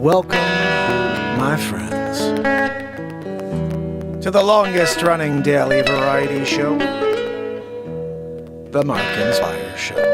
Welcome, my friends, to the longest-running daily variety show, the MarkinsPires Show.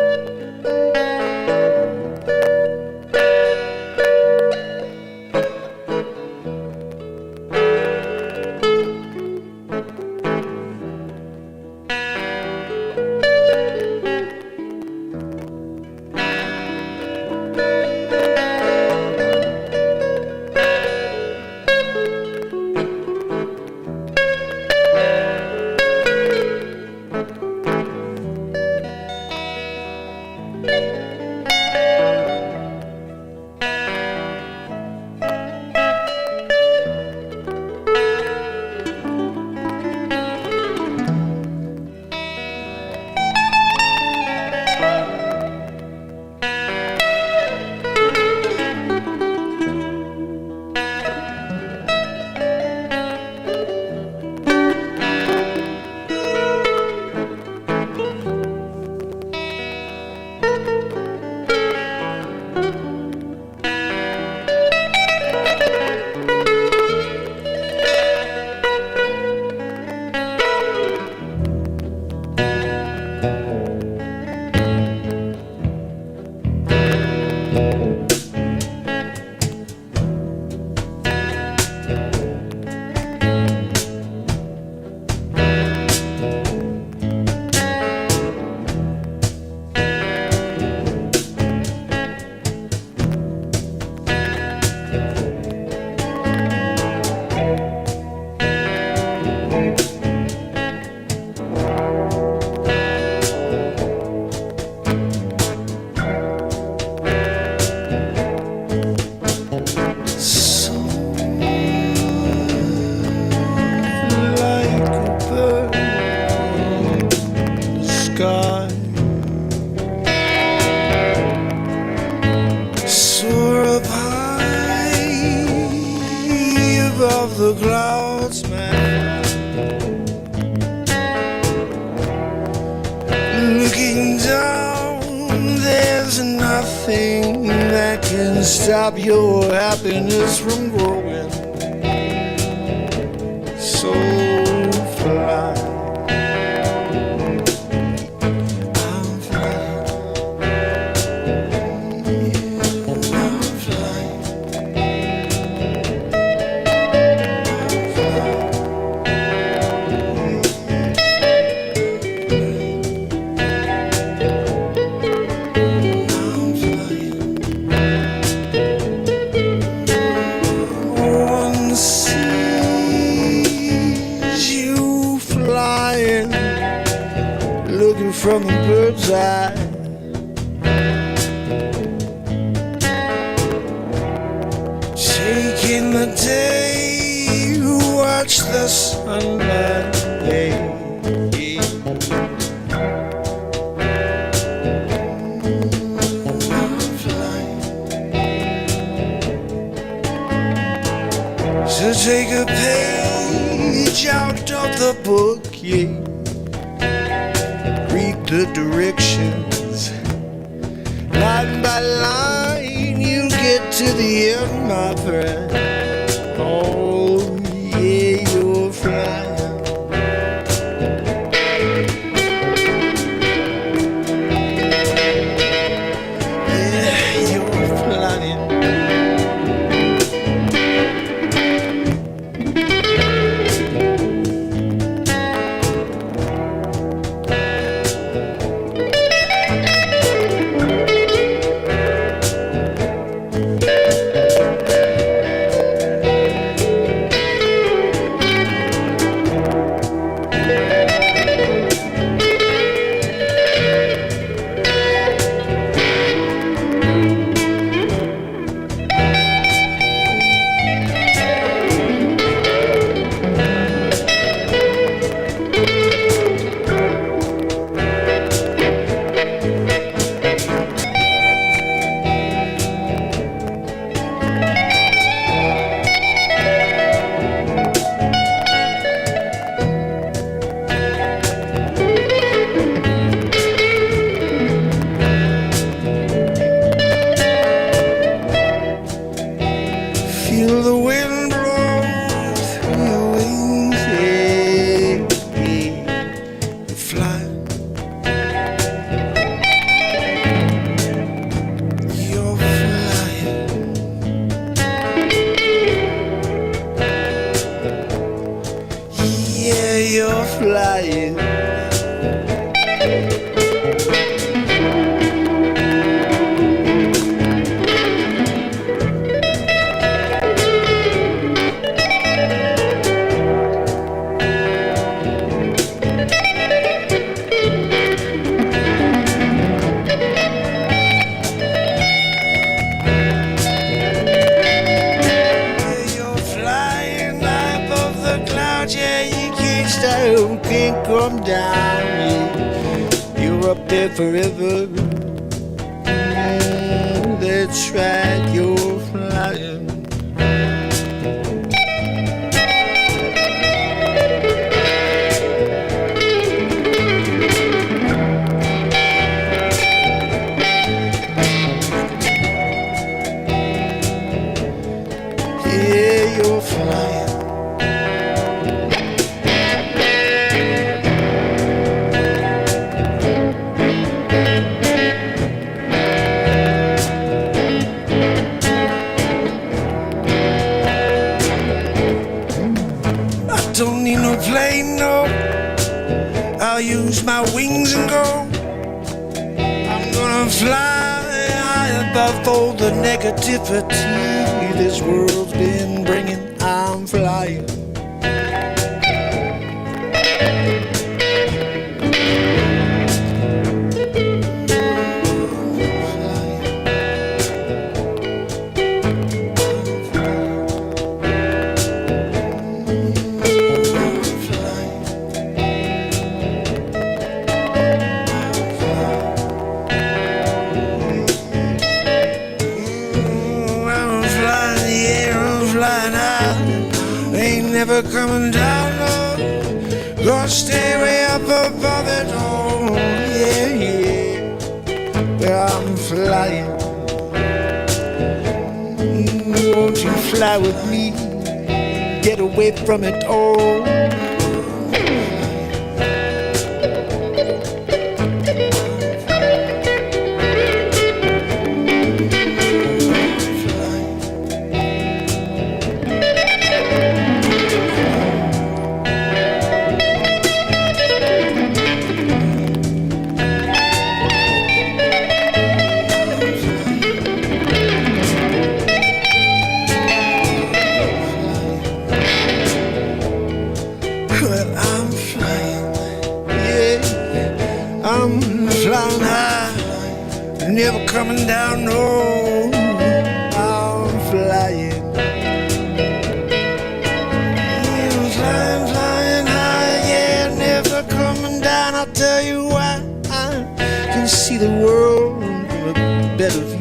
The clouds, man, looking down, there's nothing that can stop your happiness from growing. So fly. Looking from a bird's eye, taking the day, watch the sunlight. So take a page out of the book, yeah. The directions, line by line, you get to the end, my friend. Oh, yeah, you're flying. Yeah, you're flying. Can't come down, yeah. You're up there forever. That's right, you're flying. Yeah, you're flying. Don't need no plane, no. I'll use my wings and go. I'm gonna fly high above all the negativity this world's been bringing. I'm flying. Never coming down, no. Gonna stay way up above it, oh, yeah, yeah. Well, I'm flying. Won't you fly with me? Get away from it all. Never coming down, no. I'm flying. I'm flying, flying high, yeah, never coming down. I'll tell you why. I can see the world from a better view.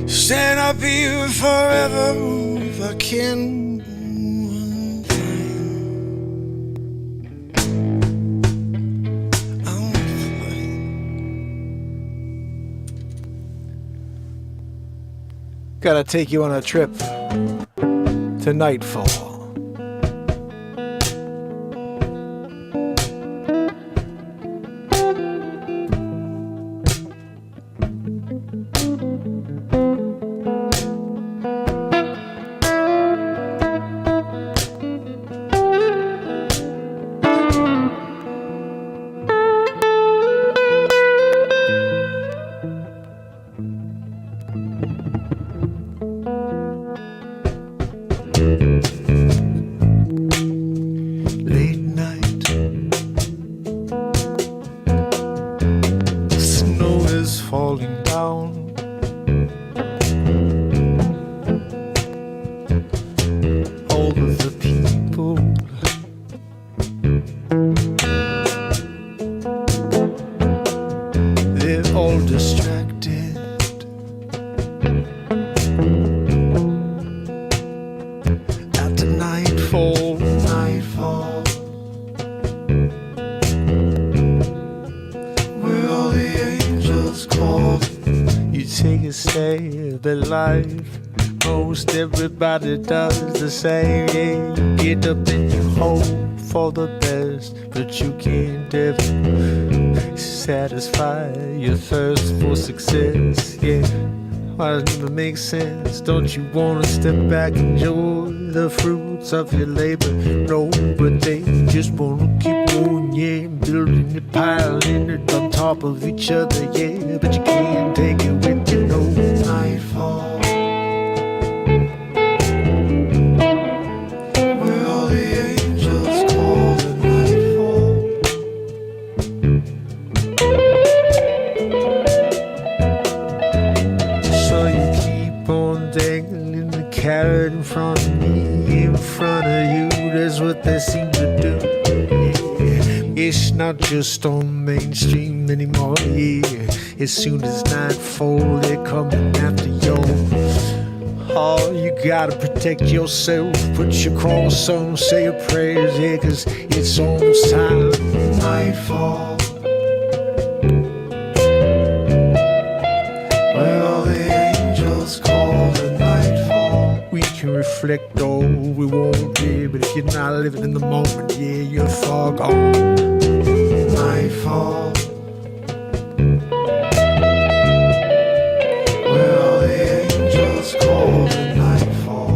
stand up here forever if I can. Gotta take you on a trip to Nightfall. Everybody does the same, yeah. You get up and you hope for the best, but you can't ever satisfy your thirst for success, yeah. Why doesn't even make sense? Don't you wanna step back and enjoy the fruits of your labor? No, but they just wanna keep going, yeah. Building it, piling it on top of each other, yeah. But you can't take it with you, no. Nightfall. Carrot in front of me, in front of you, that's what they seem to do, yeah. It's not just on mainstream anymore, yeah. As soon as nightfall, they're coming after you. Oh, you gotta protect yourself, put your cross on, say your prayers, yeah, 'cause it's almost time. Nightfall. Where all the angels call the nightfall. We can reflect all we want, yeah, but if you're not living in the moment, yeah, you're far gone. Nightfall. Where all the angels call the nightfall.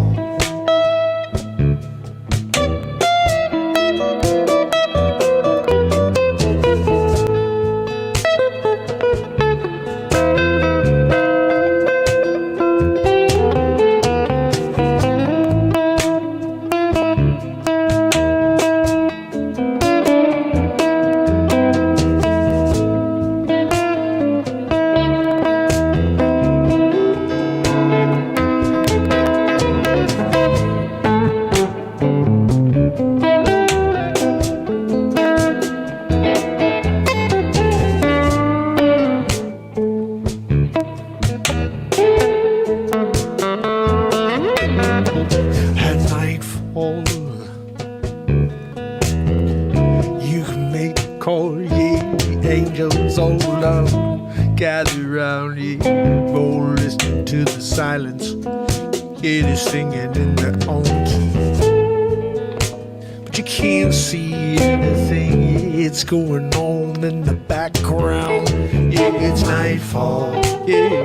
Singing in their own key, but you can't see anything. It's going on in the background. Yeah, it's nightfall. Yeah,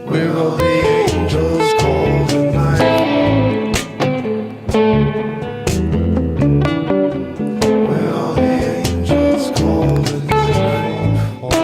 where all the angels call the nightfall. Where all the angels call the nightfall.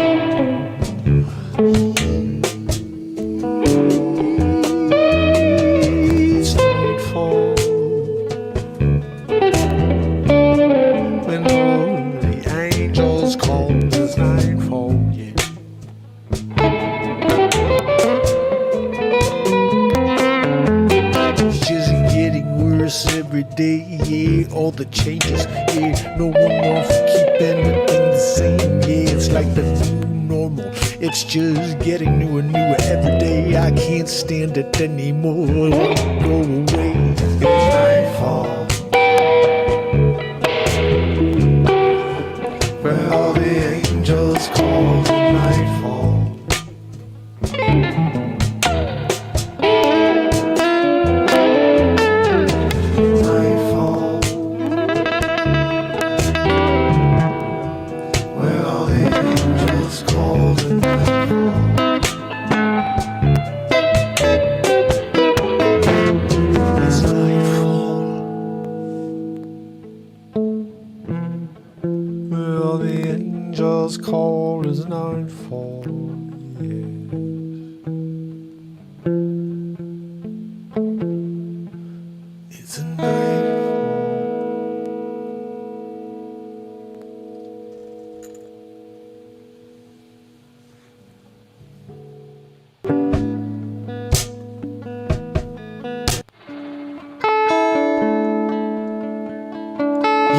All the changes, yeah, no one wants to keep anything the same, yeah, it's like the new normal. It's just getting newer and newer every day. I can't stand it anymore. It won't go away. It's nightfall, where all the angels call it nightfall. Call is nightfall, yes. It's a nightfall.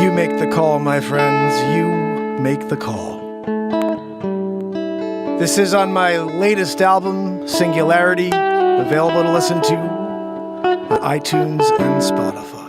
You make the call, my friends. You make the call. This is on my latest album, Singularity, available to listen to on iTunes and Spotify.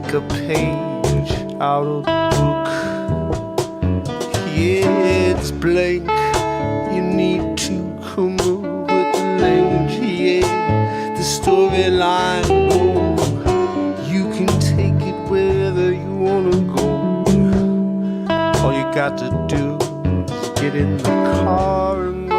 A page out of the book. Yeah, it's blank. You need to come up with the language. Yeah, the storyline. Oh, you can take it wherever you wanna go. All you got to do is get in the car and go.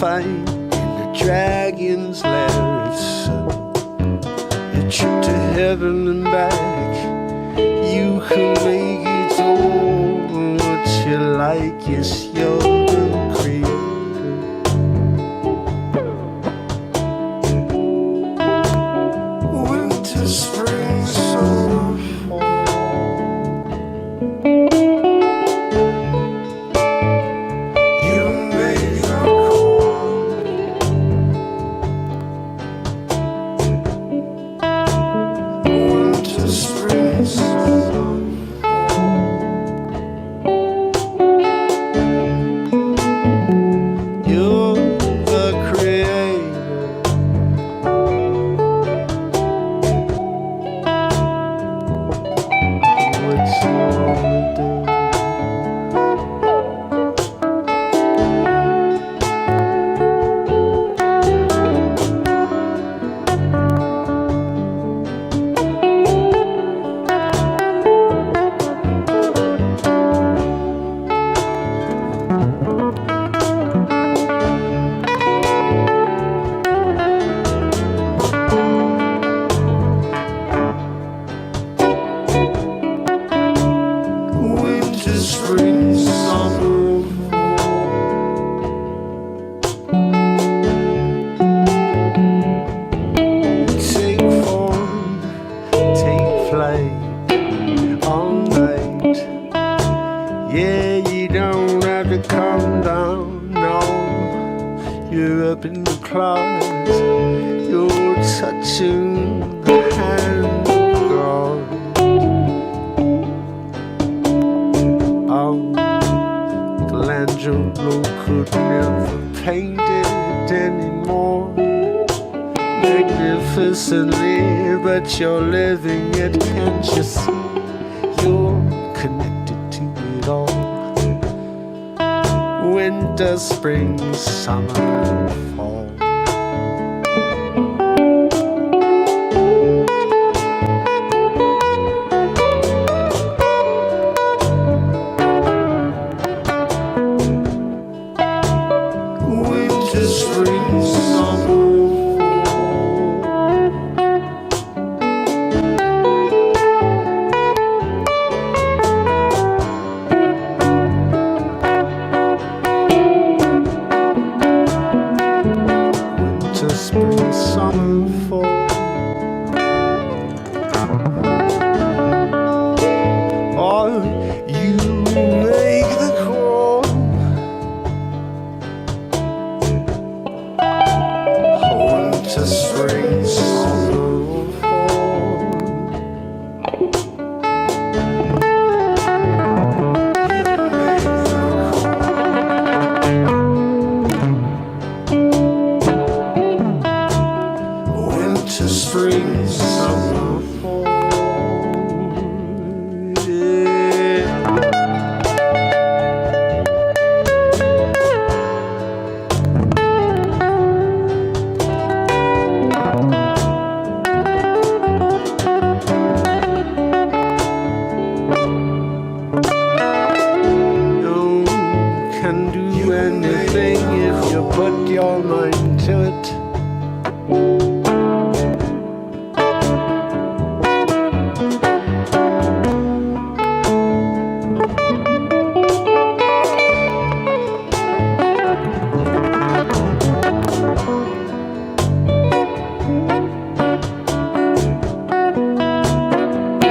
Fight in the dragon's lair. It's a trip to heaven and back. You can make it all what you like. Yes, you're the creator. Winter, spring, summer, magnificently, but you're living it. Can't you see? You're connected to it all. Winter, spring, summer, fall. Winter, spring, summer, spring, summer, fall. Or you make the call. Winter, spring, summer, fall. Winter, spring, summer, fall. Yeah. You can do anything if you put your mind to it.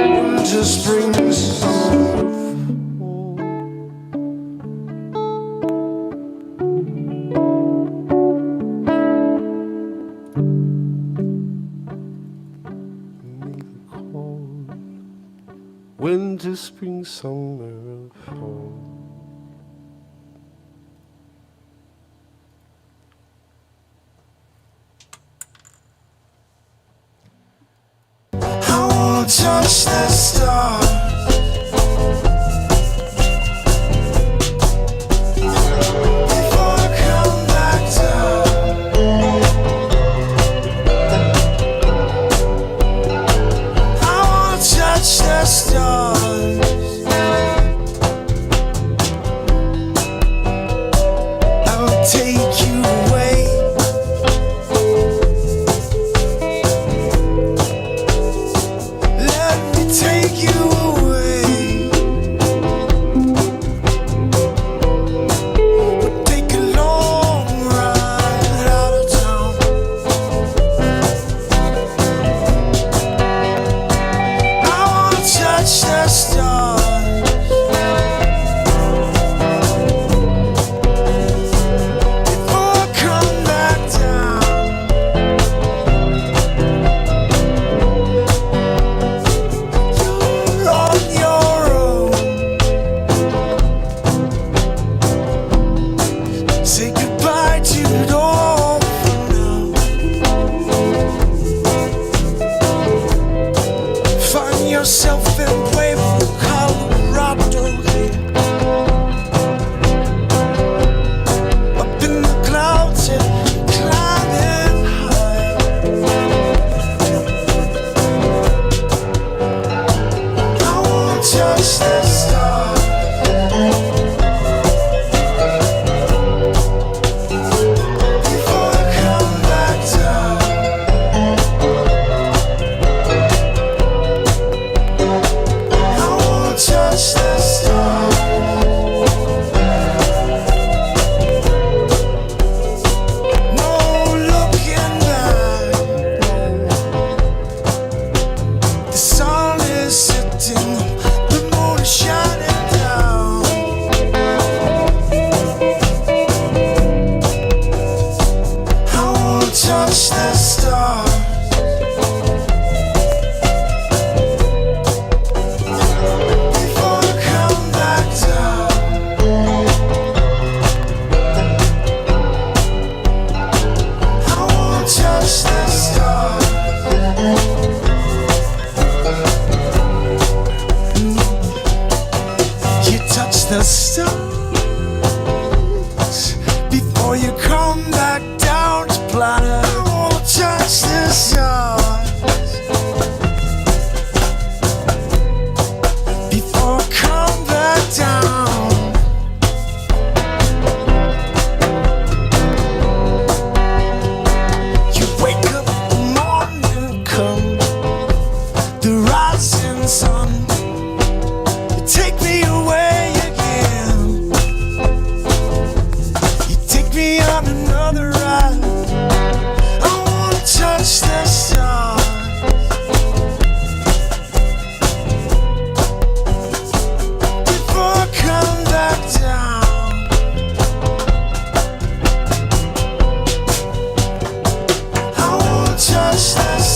Winter, spring, summer, fall. Make the call. Winter, spring, summer, fall. I wanna touch the stars. Before I come back down. I wanna touch the stars. I will take you away. Let me take you away.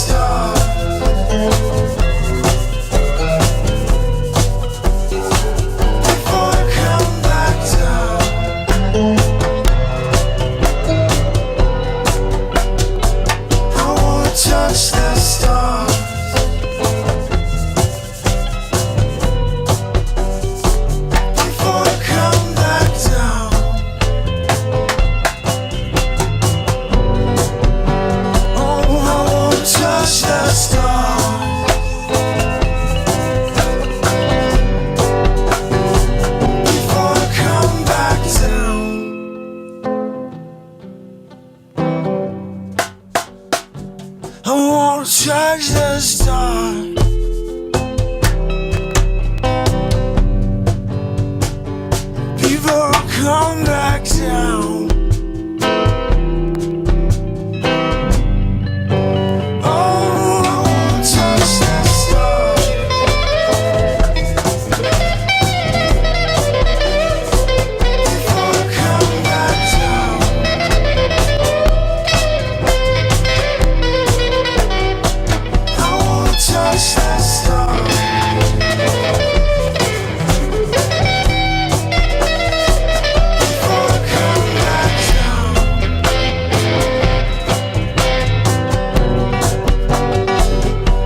stars. Before I come back down. I wanna touch the stars. Before I come back down. Oh, I wanna touch the stars. Before I come back down. I wanna touch the stars. Before I come back down. Oh, I wanna touch the stars. Before I come back down. I wanna touch the stars. Before I come back down.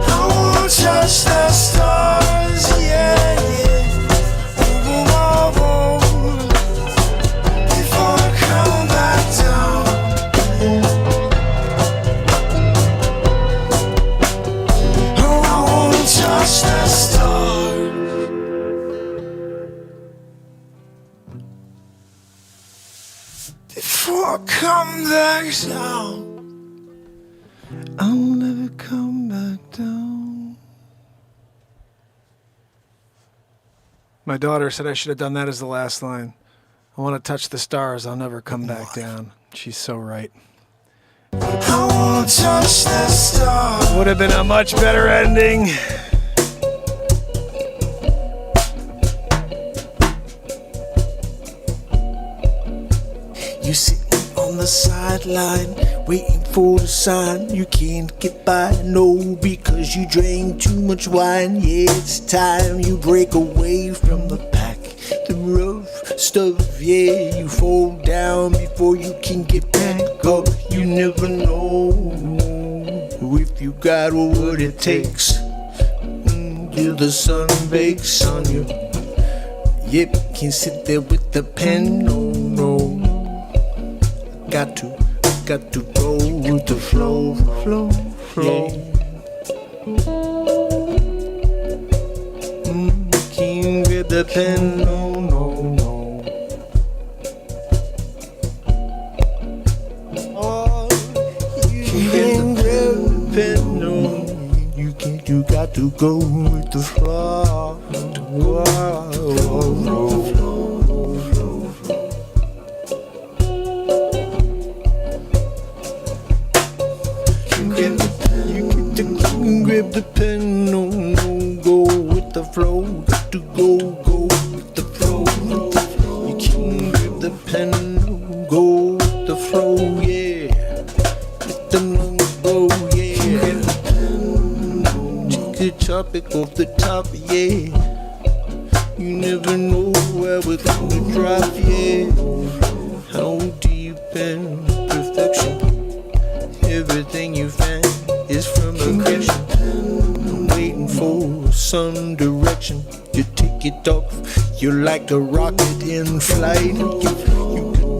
I wanna touch the stars, yeah, yeah. Ooh, oh, oh. Before I come back down. Oh, I wanna touch the stars. Before I come back down. I'll never come back down. My daughter said I should have done that as the last line. I want to touch the stars. I'll never come back down. She's so right. I wanna touch the stars. Would have been a much better ending. You sitting on the sideline, waiting for the sign. You can't get by, no, because you drank too much wine. Yeah, it's time you break away from the pack, the rough stuff. Yeah, you fall down before you can get back up. You never know if you got what it takes till the sun bakes on you. Yep, can't sit there with the pen, no, no. Got to go with the flow, flow, flow. Can't grab the pen, no, no, no. Oh, you can't grab the pen, no. You can't, you got to go with the flow, flow, flow. Grab the pen, no, no, go with the flow. Got to go with the flow. You can't grab the pen, no, go with the flow, yeah. Let the lungs blow, yeah. Take a topic off the top, yeah. You never know where we're gonna drop, yeah. How deep in perfection, everything you find is from a question. I'm waiting for some direction. You take it off, you're like a rocket in flight. You got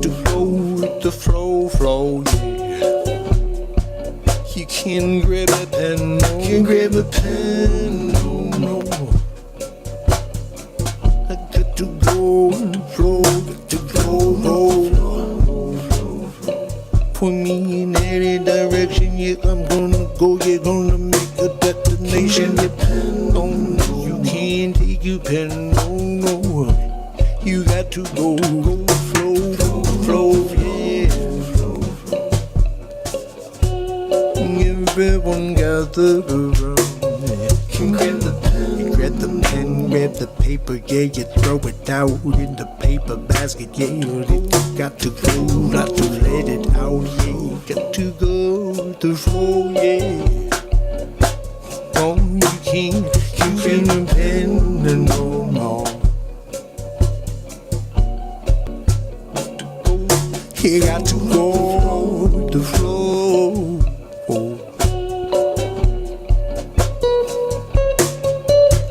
to go with the flow, flow, yeah. You can grab a pen, no. You can grab a pen, no, no. I got to go with the flow, got to go, Put me in any direction, yeah, I'm gonna go, you're gonna make a destination. Your pen, no, you can't take your pen, no, no. You got to go, flow, flow, yeah. Everyone gathered around, yeah. You grab the pen, grab the paper, yeah, you throw it out in the paper basket, yeah. You got to go, not to let it out, yeah. You got to go with the flow, yeah. can't keep independent no more. You got to go with the flow.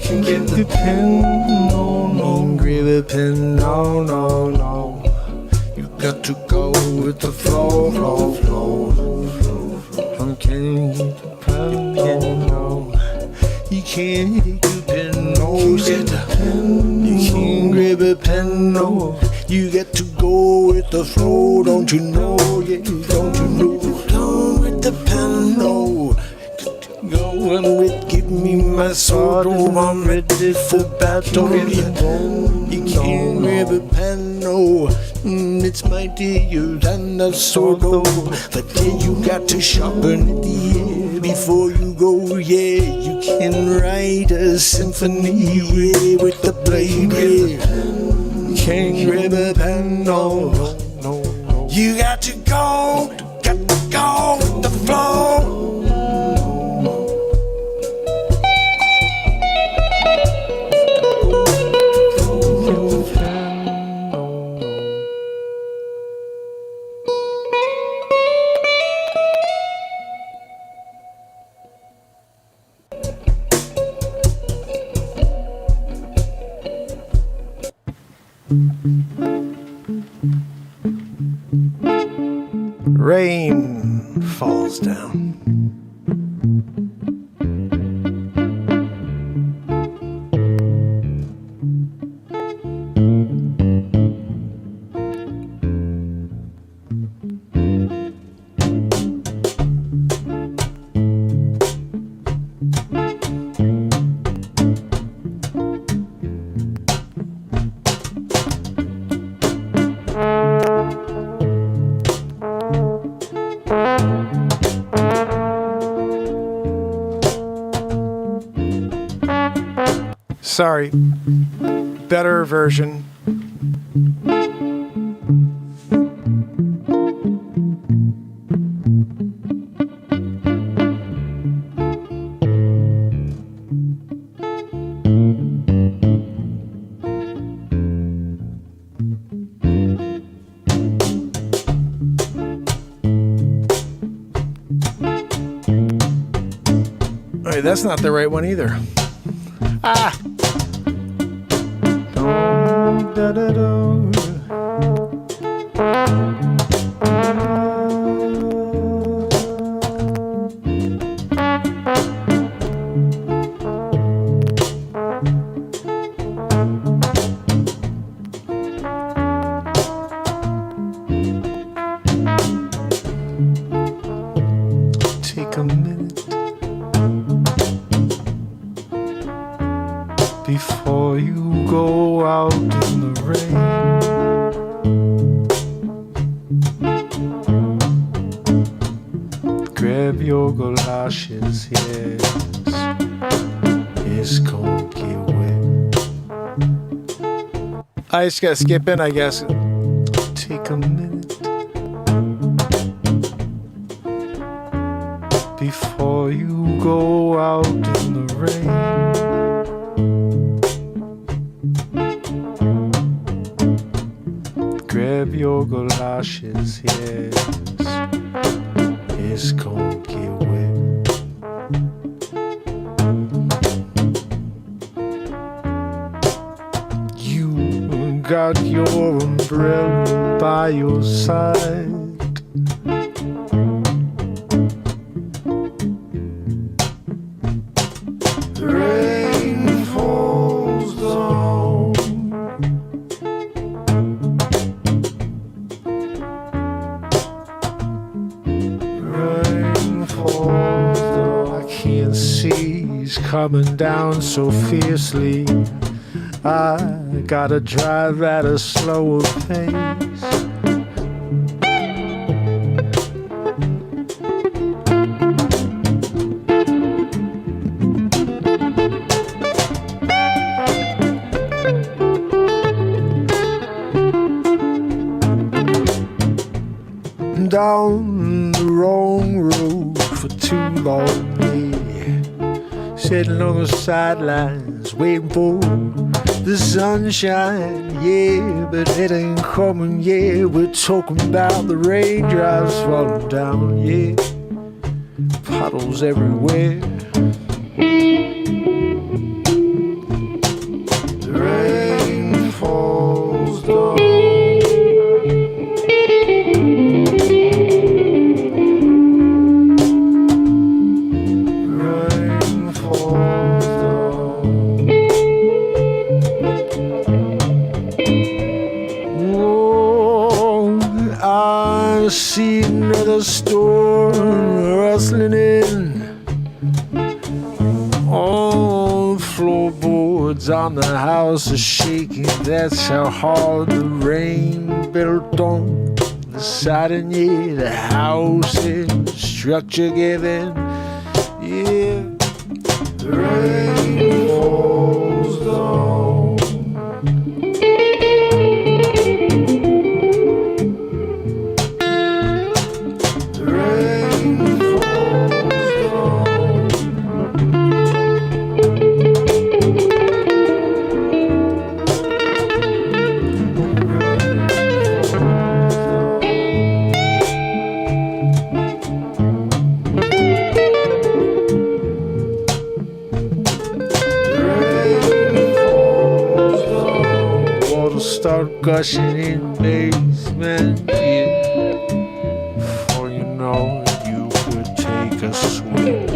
Can't get the pen, no, grab a pen, no. You got to go with the flow. Can't get the pen, no. You can't get the pen, no. You can't grab a pen, no. You got to go with the flow, don't you know? Yeah, don't you know? Go with the pen, no. Go on with, give me my sword, oh, I'm ready for battle. You can't grab a pen, no. It's mightier than the sword, oh. But yeah, you got to sharpen it, yeah, before you go, yeah. You can write a symphony, yeah, with the blade, yeah. Can't grab a pen, no. You got to go with the flow. Rain falls down. Sorry, better version. Wait, that's not the right one either. Ah! Take a minute before you go out in the rain. Grab your galoshes, yes, it's gonna get wet. I just gotta skip in, I guess. Take a minute before you go out in the rain. Grab your galoshes, yes, it's gonna get wet. You got your umbrella by your side. Rain falls down. Rain falls down. I can't see he's coming down so fiercely. I gotta drive at a slower pace. Down the wrong road for too long, yeah. sitting on the sidelines waiting for the sunshine, yeah, but it ain't coming, yeah. We're talking about the raindrops falling down, yeah, puddles everywhere. The rain falls down. I see another storm rustling in. All the floorboards on the house are shaking. That's how hard the rain built on the siding. Yeah, the house and structure giving. Yeah, the rain falls down. Start gushing in the basement, yeah. Before you know it, you could take a swim.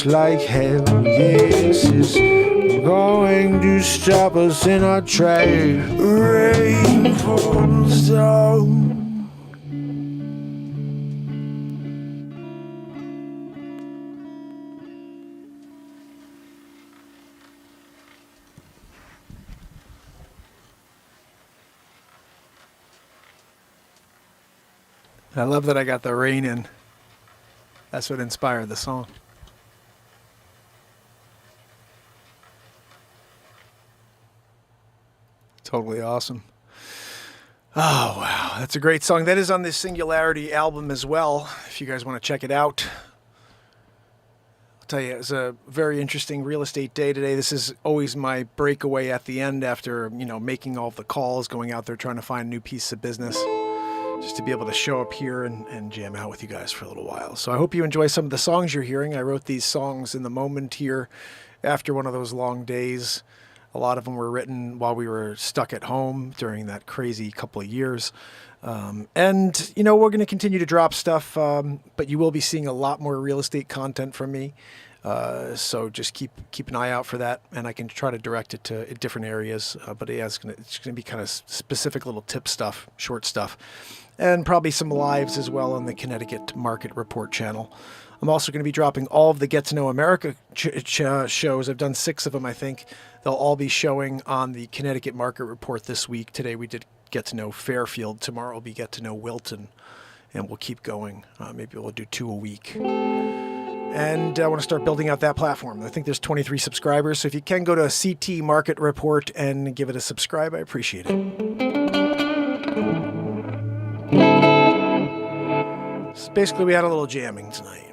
Like hell, yes, it's going to stop us in our tracks. Rain falls down. I love that I got the rain in. That's what inspired the song. Totally awesome. Oh, wow. That's a great song. That is on the Singularity album as well, if you guys want to check it out. I'll tell you, it was a very interesting real estate day today. This is always my breakaway at the end after, making all of the calls, going out there trying to find a new piece of business, just to be able to show up here and jam out with you guys for a little while. So I hope you enjoy some of the songs you're hearing. I wrote these songs in the moment here after one of those long days. A lot of them were written while we were stuck at home during that crazy couple of years. We're going to continue to drop stuff, but you will be seeing a lot more real estate content from me. So just keep an eye out for that, and I can try to direct it to different areas. But it's going to be kind of specific little tip stuff, short stuff, and probably some lives as well on the Connecticut Market Report channel. I'm also going to be dropping all of the Get to Know America shows. I've done 6 of them, I think. They'll all be showing on the Connecticut Market Report this week. Today we did Get to Know Fairfield. Tomorrow will be Get to Know Wilton. And we'll keep going. Maybe we'll do 2 a week. And I want to start building out that platform. I think there's 23 subscribers. So if you can go to CT Market Report and give it a subscribe, I appreciate it. So basically, we had a little jamming tonight,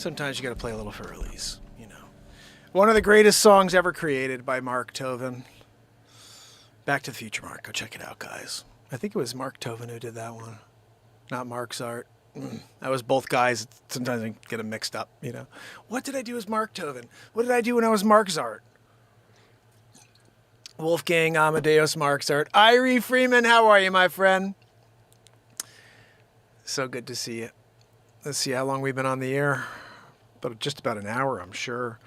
Sometimes you got to play a little for release, you know. One of the greatest songs ever created by Mark Tobin. Back to the Future, Mark. Go check it out, guys. I think it was Mark Tobin who did that one, not Mark's art. That was both guys. Sometimes I get them mixed up, you know. What did I do as Mark Tobin? What did I do when I was Mark's art? Wolfgang Amadeus Mark's art. Irie Freeman, how are you, my friend? So good to see you. Let's see how long we've been on the air. But just about an hour, I'm sure.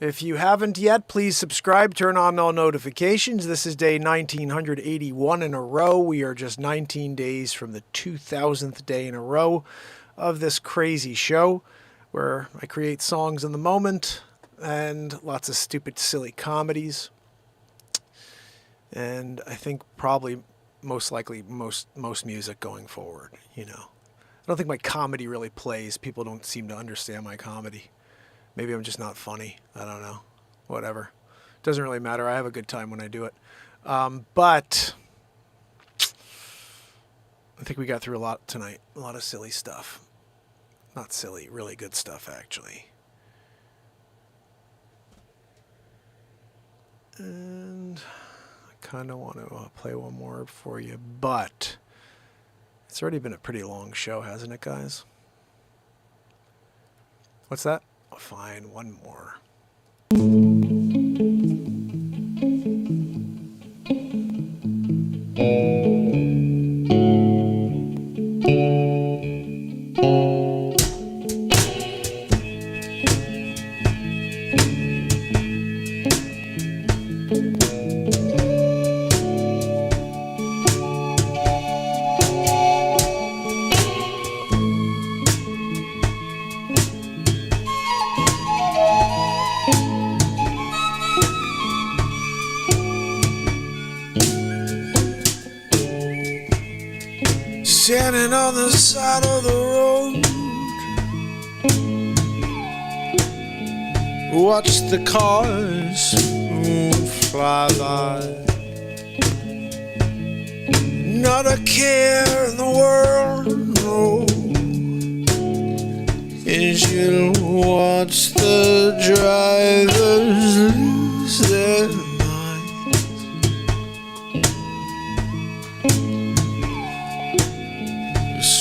If you haven't yet, please subscribe, turn on all notifications. This is day 1981 in a row. We are just 19 days from the 2000th day in a row of this crazy show where I create songs in the moment and lots of stupid, silly comedies. And I think probably most likely most music going forward, you know. I don't think my comedy really plays. People don't seem to understand my comedy. Maybe I'm just not funny. I don't know. Whatever. Doesn't really matter. I have a good time when I do it. But I think we got through a lot tonight. A lot of silly stuff. Not silly, really good stuff, actually. And I kind of want to play one more for you, but it's already been a pretty long show, hasn't it, guys? What's that? Oh, fine, one more. Standing on the side of the road, watch the cars fly by. Not a care in the world, no. As you watch the drivers lose their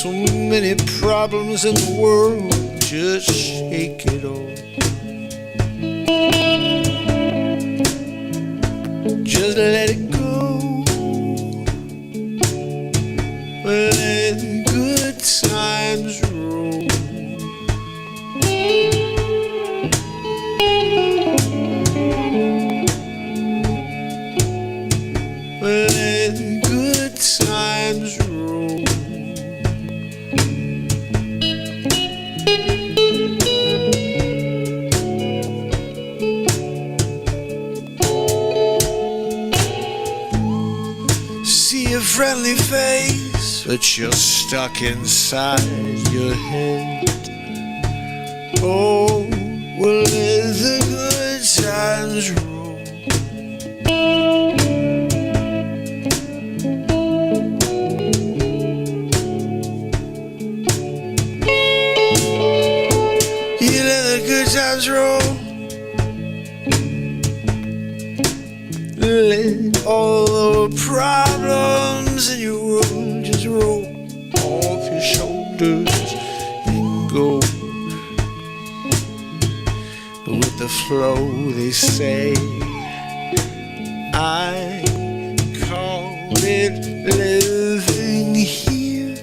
so many problems in the world, just shake it off. Just let it go. Let good times roll. Let good times roll. Friendly face, but you're stuck inside your head. Oh, well, let the good times roll. You let the good times roll. Let all the problems in your world just roll off your shoulders and go with the flow. They say I call it living here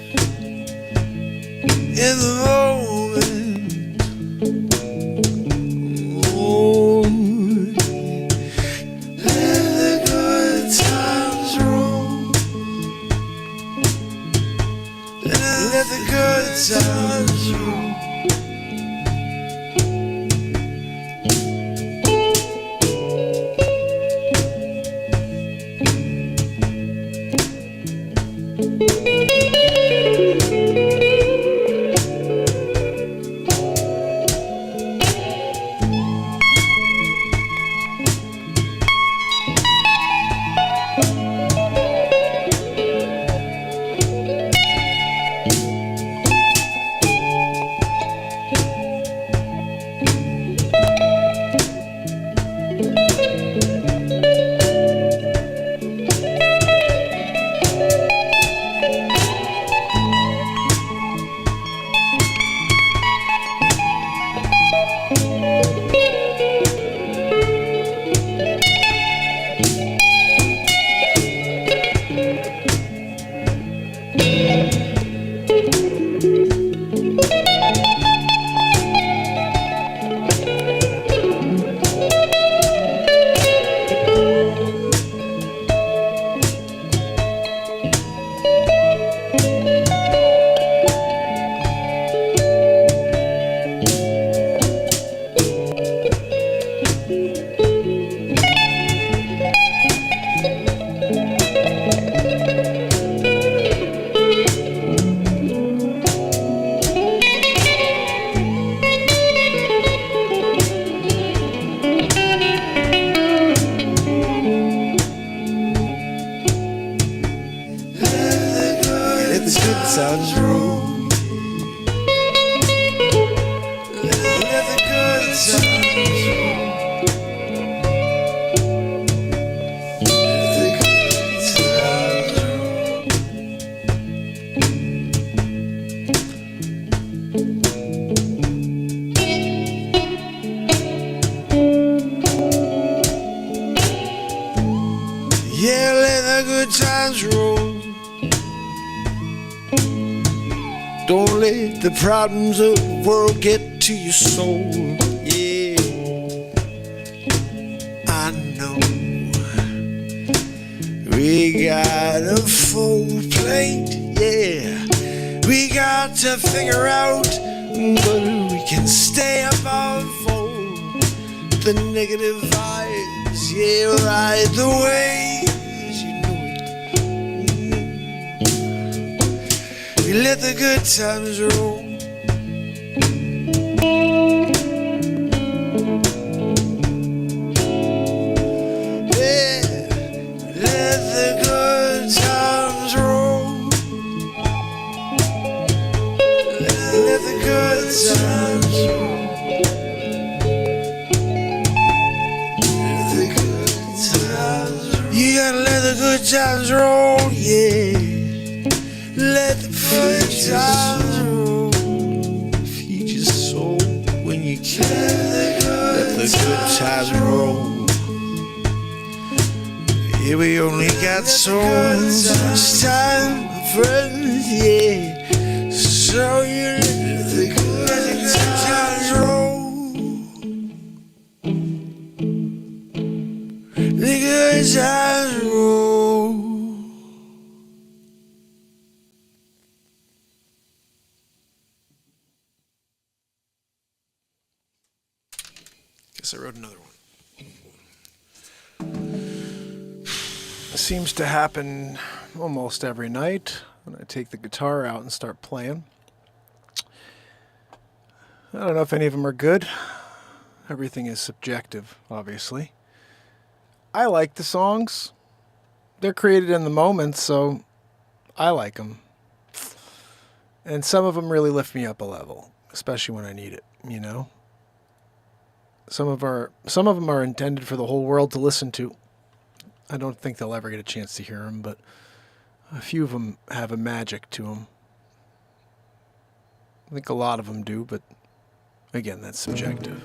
in the moment. Let the good times roll. Yeah, let the good times roll. Don't let the problems of the world get to your soul. Yeah, I know we got a full plate. Yeah, we got to figure out whether we can stay above all the negative vibes. Yeah, ride the waves, you know it. We let the good times roll. Yeah, let the good times roll. Let the good times roll. You gotta let the good times roll, yeah. Let the good times roll. Feed your soul when you can. Let the good times roll. Yeah, we only got so much time, friends, yeah. So you let the good times roll. The good times roll. Guess I wrote another one. It seems to happen almost every night when I take the guitar out and start playing. I don't know if any of them are good. Everything is subjective, obviously. I like the songs. They're created in the moment, so I like them. And some of them really lift me up a level, especially when I need it, you know? Some of them are intended for the whole world to listen to. I don't think they'll ever get a chance to hear them, but a few of them have a magic to them. I think a lot of them do, but again, that's subjective.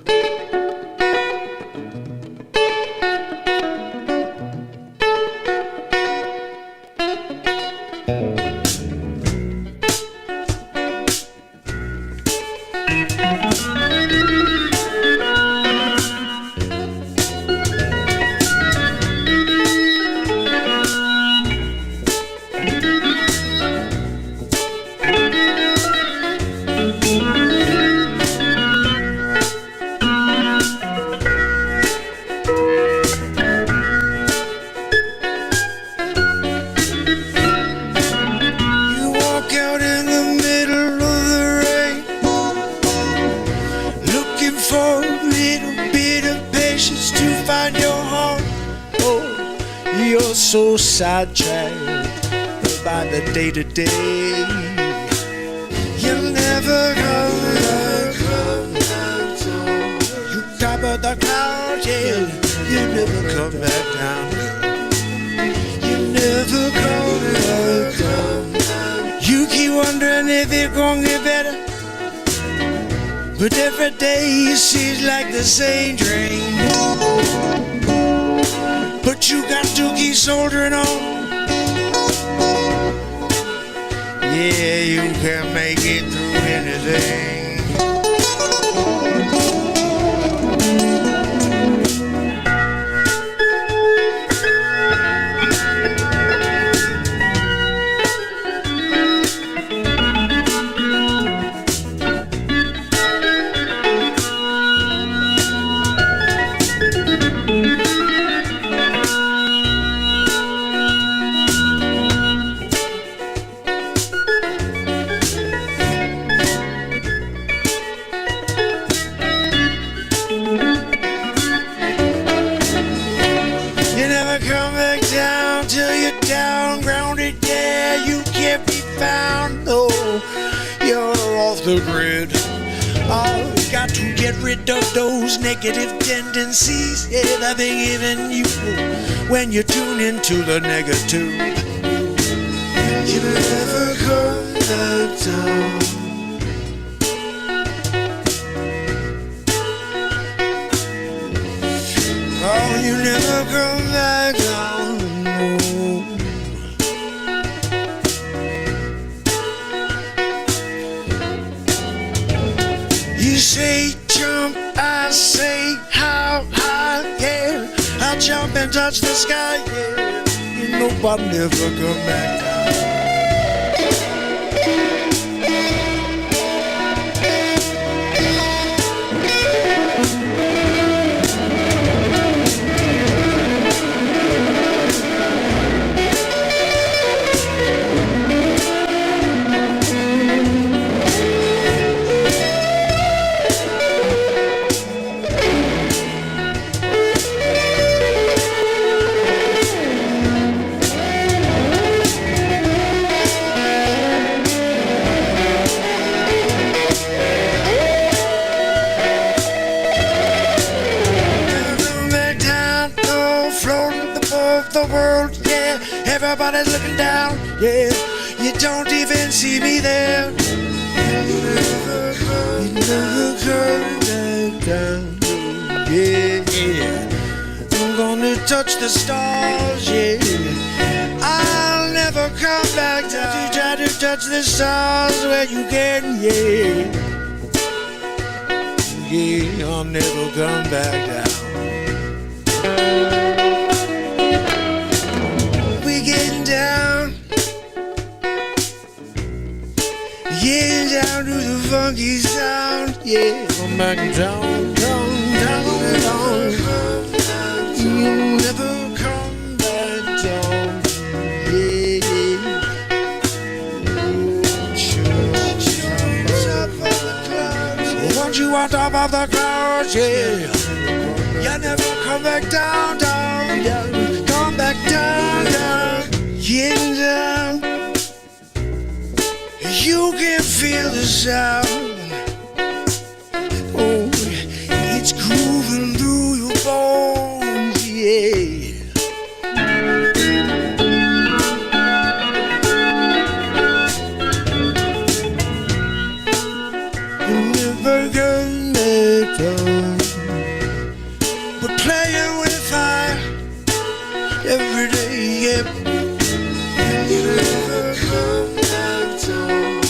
So sidetracked by the day-to-day. You'll never come down. You top of the clouds, yeah. You never come back down. You never come down. You keep wondering if it's gonna get better, but every day seems like the same dream. But you got to keep soldering on. Yeah, you can make it through anything. off the grid. I've got to get rid of those negative tendencies. Yeah, nothing even you when you tune into the negative. You never come back down. Oh, you never come back down. No. You say jump, I say how high, yeah. I jump and touch the sky, yeah. You nobody never come back down. The world, yeah, everybody's looking down, yeah, you don't even see me there. You never come back down, yeah, yeah. I'm gonna touch the stars, yeah. I'll never come back down. You try to touch the stars where you can, yeah. Yeah, I'll never come back down. Getting down, getting down to the funky sound, yeah. Come back down, down, down, down. You'll never come back down, yeah, yeah. Once you on top of the clouds, yeah, you never come back down, down, yeah. Come back down, down. Getting down, you can feel the sound. Oh, it's grooving through your bones, yeah. You never come back down, but playing with fire every day, yeah. You never come back down.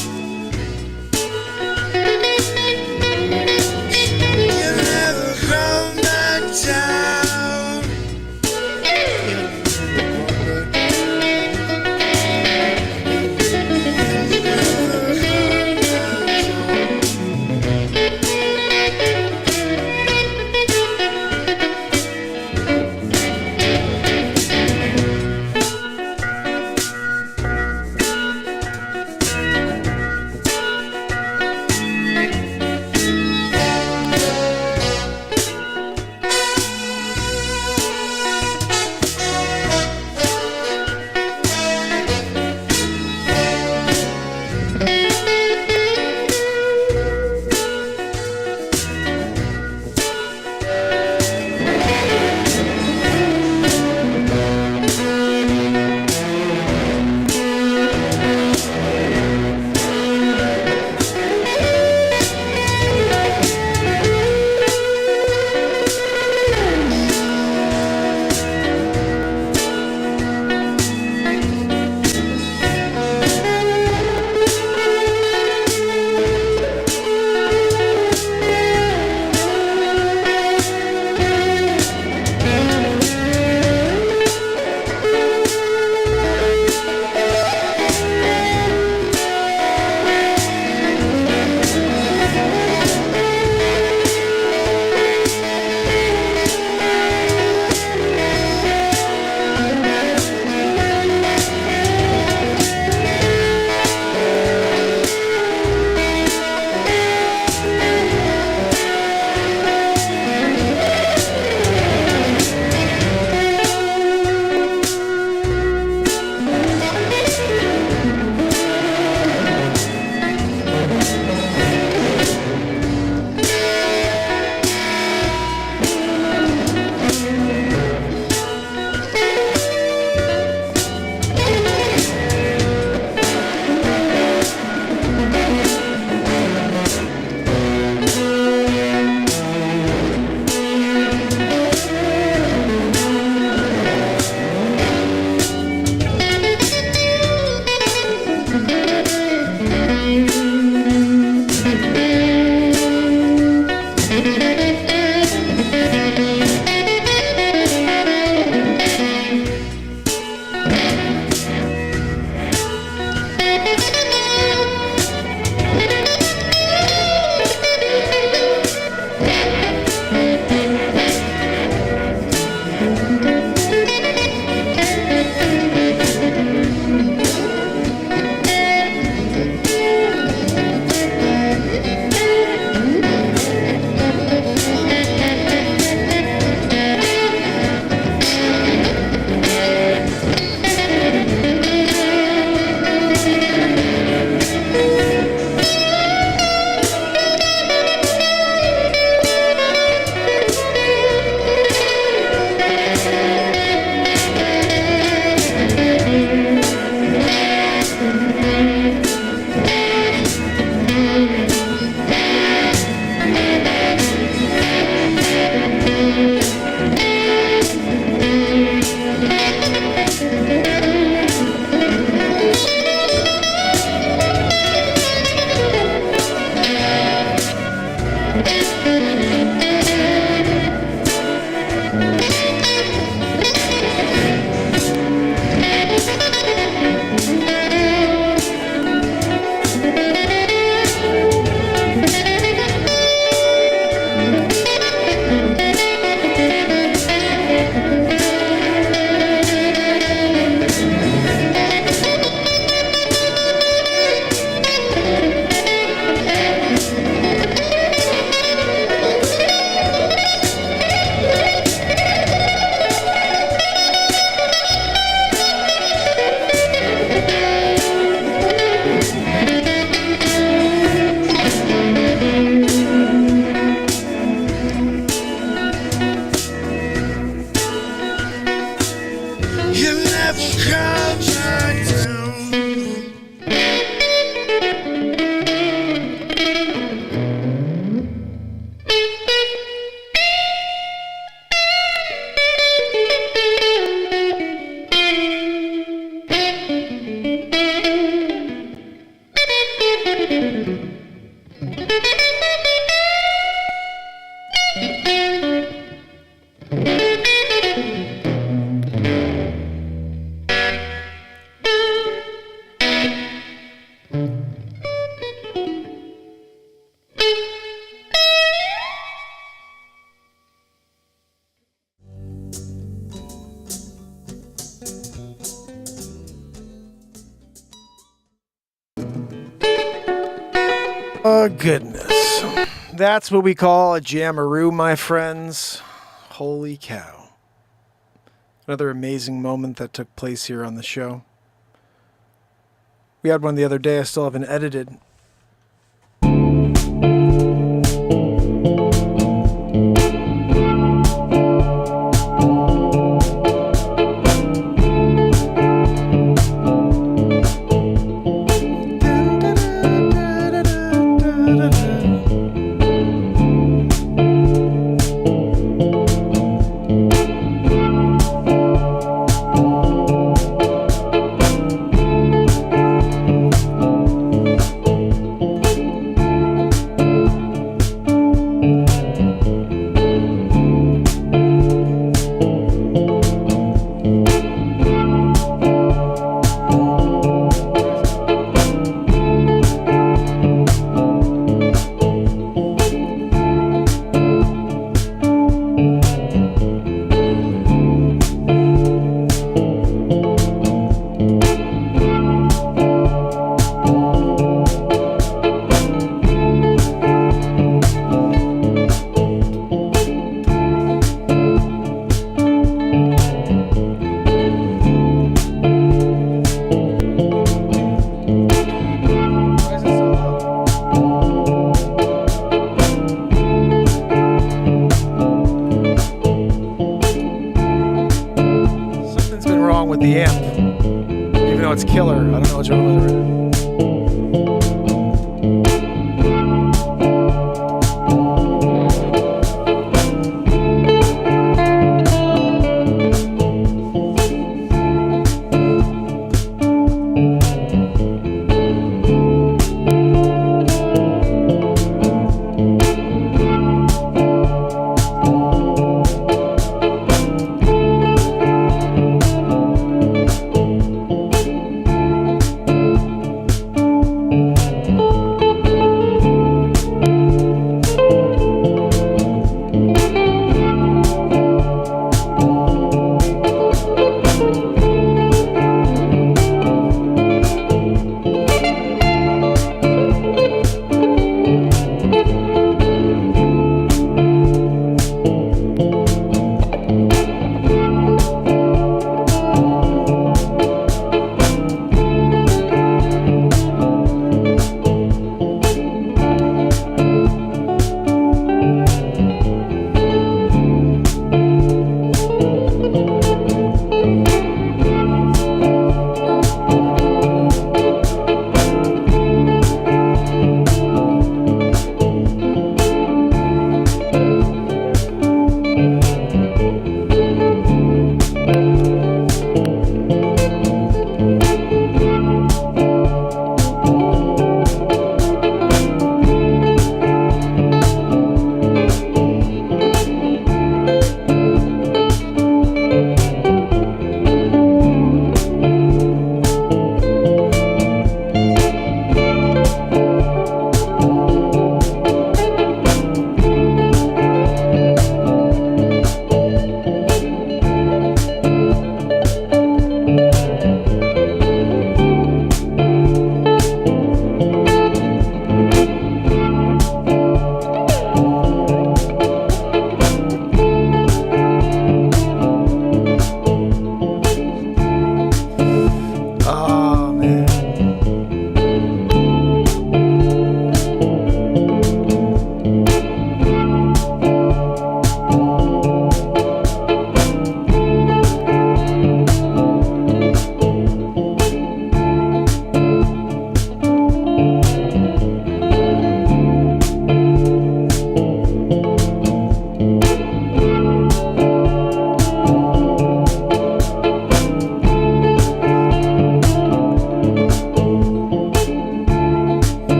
Oh, goodness. That's what we call a jammaroo, my friends. Holy cow. Another amazing moment that took place here on the show. We had one the other day. I still haven't edited. The amp, even though it's killer. I don't know what's wrong with it right now.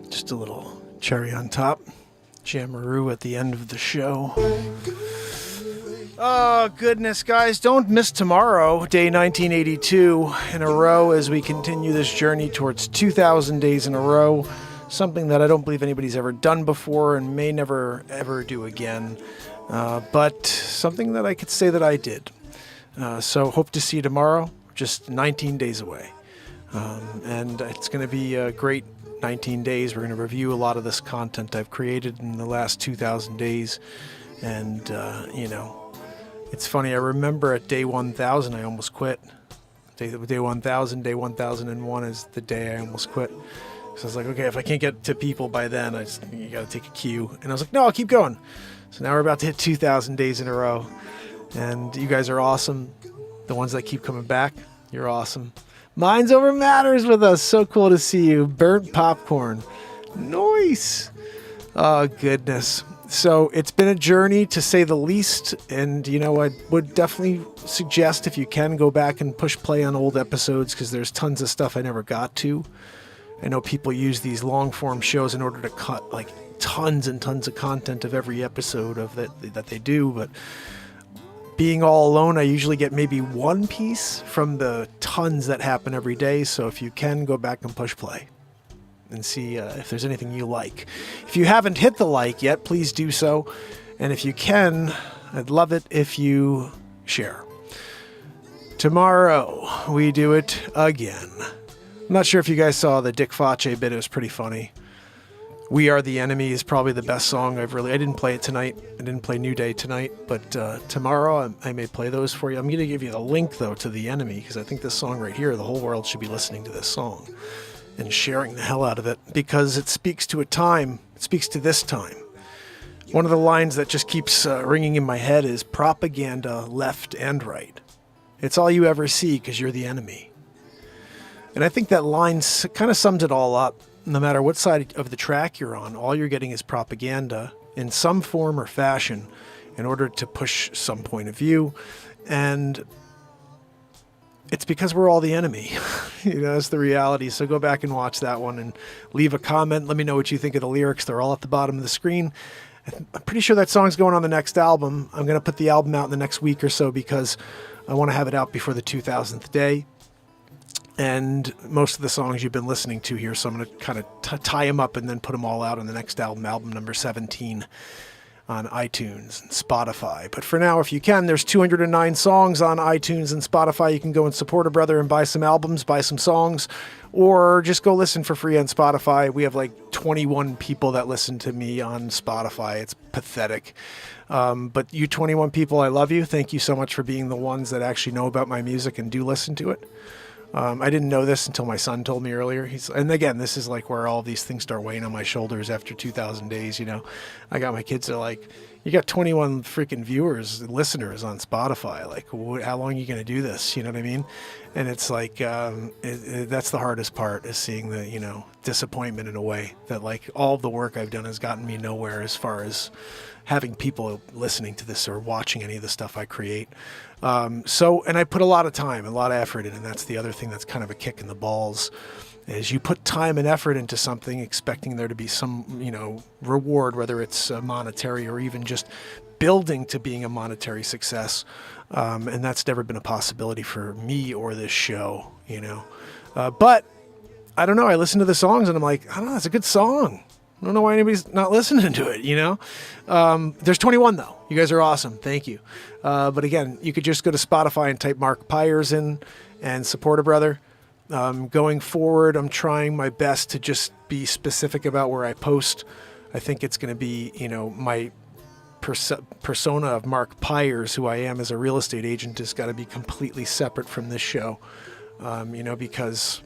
Just a little cherry on top. Jamaroo at the end of the show. Oh, goodness, guys. Don't miss tomorrow, day 1982 in a row, as we continue this journey towards 2,000 days in a row. Something that I don't believe anybody's ever done before and may never, ever do again. But something that I could say that I did. So hope to see you tomorrow, just 19 days away. And it's going to be a great 19 days. We're going to review a lot of this content I've created in the last 2,000 days. And, it's funny. I remember at day 1,000, I almost quit. Day 1,000, day 1,001 is the day I almost quit. So I was like, okay, if I can't get to people by then, you got to take a cue. And I was like, no, I'll keep going. So now we're about to hit 2,000 days in a row. And you guys are awesome. The ones that keep coming back, you're awesome. Minds Over Matters with us. So cool to see you. Burnt popcorn. Nice. Oh, goodness. So it's been a journey, to say the least. And, I would definitely suggest, if you can, go back and push play on old episodes, because there's tons of stuff I never got to. I know people use these long form shows in order to cut like tons and tons of content of every episode of that they do. But being all alone, I usually get maybe one piece from the tons that happen every day. So if you can, go back and push play and see if there's anything you like. If you haven't hit the like yet, please do so. And if you can, I'd love it if you share. Tomorrow, we do it again. I'm not sure if you guys saw the Dick Face bit. It was pretty funny. We Are the Enemy is probably the best song I didn't play it tonight. I didn't play New Day tonight, but tomorrow I may play those for you. I'm going to give you the link, though, to The Enemy, because I think this song right here, the whole world should be listening to this song and sharing the hell out of it, because it speaks to a time. It speaks to this time. One of the lines that just keeps ringing in my head is propaganda left and right. It's all you ever see because you're the enemy. And I think that line kind of sums it all up. No matter what side of the track you're on, all you're getting is propaganda in some form or fashion in order to push some point of view. And it's because we're all the enemy. That's the reality. So go back and watch that one and leave a comment. Let me know what you think of the lyrics. They're all at the bottom of the screen. I'm pretty sure that song's going on the next album. I'm going to put the album out in the next week or so, because I want to have it out before the 2000th day. And most of the songs you've been listening to here, so I'm going to kind of tie them up and then put them all out on the next album number 17 on iTunes and Spotify. But for now, if you can, there's 209 songs on iTunes and Spotify. You can go and support a brother and buy some albums, buy some songs, or just go listen for free on Spotify. We have like 21 people that listen to me on Spotify. It's pathetic. But you 21 people, I love you. Thank you so much for being the ones that actually know about my music and do listen to it. I didn't know this until my son told me earlier. And again, this is like where all these things start weighing on my shoulders after 2,000 days. I got my kids that are like, you got 21 freaking listeners on Spotify. Like, how long are you going to do this? You know what I mean? And it's like, that's the hardest part, is seeing the, disappointment in a way that like all the work I've done has gotten me nowhere as far as having people listening to this or watching any of the stuff I create. And I put a lot of time, a lot of effort in, and that's the other thing that's kind of a kick in the balls, is you put time and effort into something expecting there to be some, reward, whether it's monetary or even just building to being a monetary success. And that's never been a possibility for me or this show, but I don't know. I listen to the songs and I'm like, I don't know, it's a good song. I don't know why anybody's not listening to it, There's 21, though. You guys are awesome. Thank you. But again, you could just go to Spotify and type Mark Pires in and support a brother. Going forward, I'm trying my best to just be specific about where I post. I think it's going to be, my persona of Mark Pires, who I am as a real estate agent, has got to be completely separate from this show, because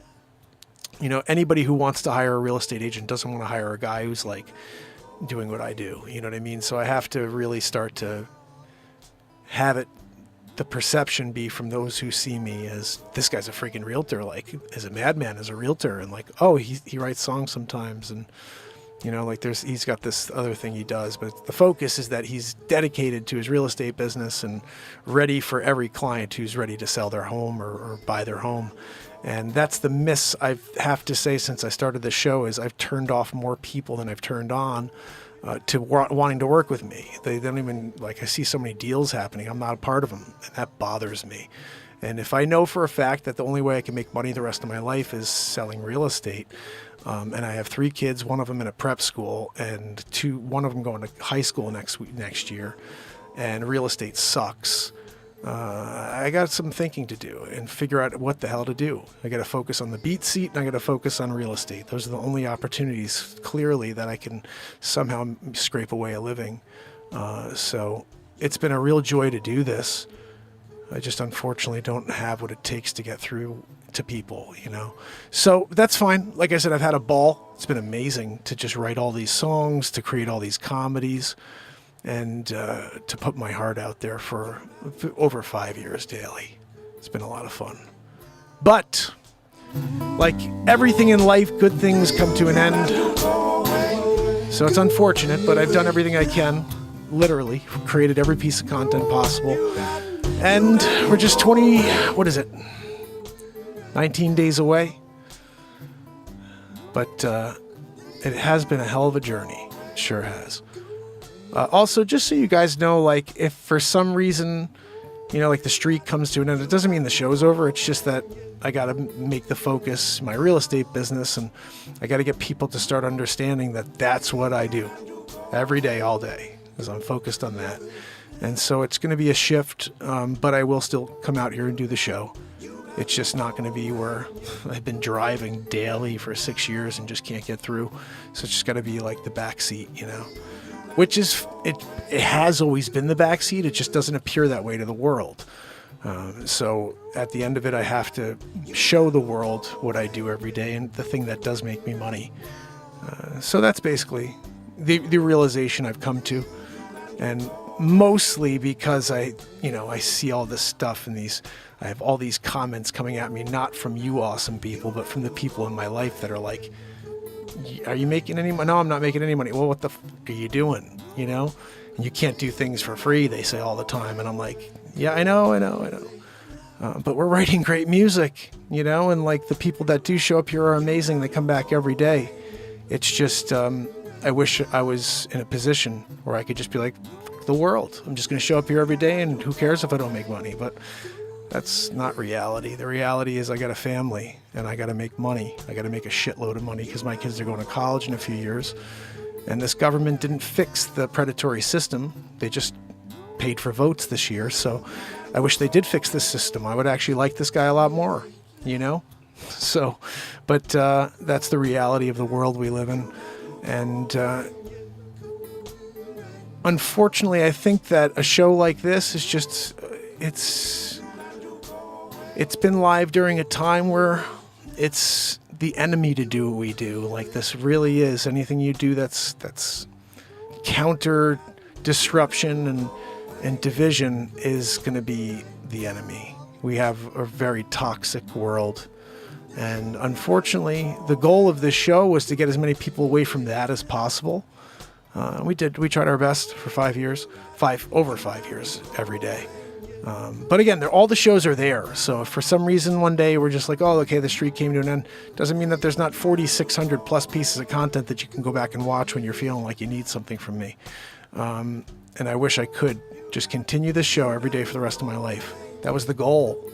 anybody who wants to hire a real estate agent doesn't want to hire a guy who's like doing what I do. You know what I mean? So I have to really start to have the perception be from those who see me as this guy's a freaking realtor, like as a madman, as a realtor, and like, oh, he writes songs sometimes, and like he's got this other thing he does, but the focus is that he's dedicated to his real estate business and ready for every client who's ready to sell their home or buy their home. And that's the miss I have to say since I started the show is I've turned off more people than I've turned on to wanting to work with me. They don't even, like, I see so many deals happening. I'm not a part of them, and that bothers me. And if I know for a fact that the only way I can make money the rest of my life is selling real estate, and I have 3 kids, one of them in a prep school, and one of them going to high school next year, and real estate sucks, I got some thinking to do and figure out what the hell to do. I got to focus on the beat seat, and I got to focus on real estate. Those are the only opportunities, clearly, that I can somehow scrape away a living. So it's been a real joy to do this. I just unfortunately don't have what it takes to get through to people, So that's fine. Like I said, I've had a ball. It's been amazing to just write all these songs, to create all these comedies, and to put my heart out there for over 5 years daily. It's been a lot of fun. But like everything in life, good things come to an end. So it's unfortunate, but I've done everything I can, literally, created every piece of content possible. And we're just 19 days away. But it has been a hell of a journey. It sure has. Also, just so you guys know, like, if for some reason, like the streak comes to an end, it doesn't mean the show's over. It's just that I got to make the focus my real estate business, and I got to get people to start understanding that that's what I do every day, all day, because I'm focused on that. And so it's going to be a shift, but I will still come out here and do the show. It's just not going to be where I've been driving daily for 6 years and just can't get through. So it's just got to be like the backseat, which is, it has always been the backseat. It just doesn't appear that way to the world. So at the end of it, I have to show the world what I do every day and the thing that does make me money. So that's basically the realization I've come to. And mostly because I see all this stuff and I have all these comments coming at me, not from you awesome people, but from the people in my life that are like, are you making any money? No, I'm not making any money. Well, what the are you doing? And you can't do things for free, they say all the time. And I'm like, yeah, I know. But we're writing great music, and like the people that do show up here are amazing. They come back every day. It's just, I wish I was in a position where I could just be like, the world. I'm just going to show up here every day, and who cares if I don't make money? But that's not reality. The reality is I got a family, and I got to make money. I got to make a shitload of money because my kids are going to college in a few years. And this government didn't fix the predatory system. They just paid for votes this year. So I wish they did fix this system. I would actually like this guy a lot more, So, but that's the reality of the world we live in. And unfortunately, I think that a show like this is just, it's been live during a time where it's the enemy to do what we do. Like, this really is. Anything you do that's counter disruption and division is going to be the enemy. We have a very toxic world. And unfortunately, the goal of this show was to get as many people away from that as possible. We tried our best for 5 years, over 5 years every day. But again, all the shows are there. So if for some reason one day we're just like, oh, okay, the streak came to an end, doesn't mean that there's not 4,600 plus pieces of content that you can go back and watch when you're feeling like you need something from me. And I wish I could just continue this show every day for the rest of my life. That was the goal.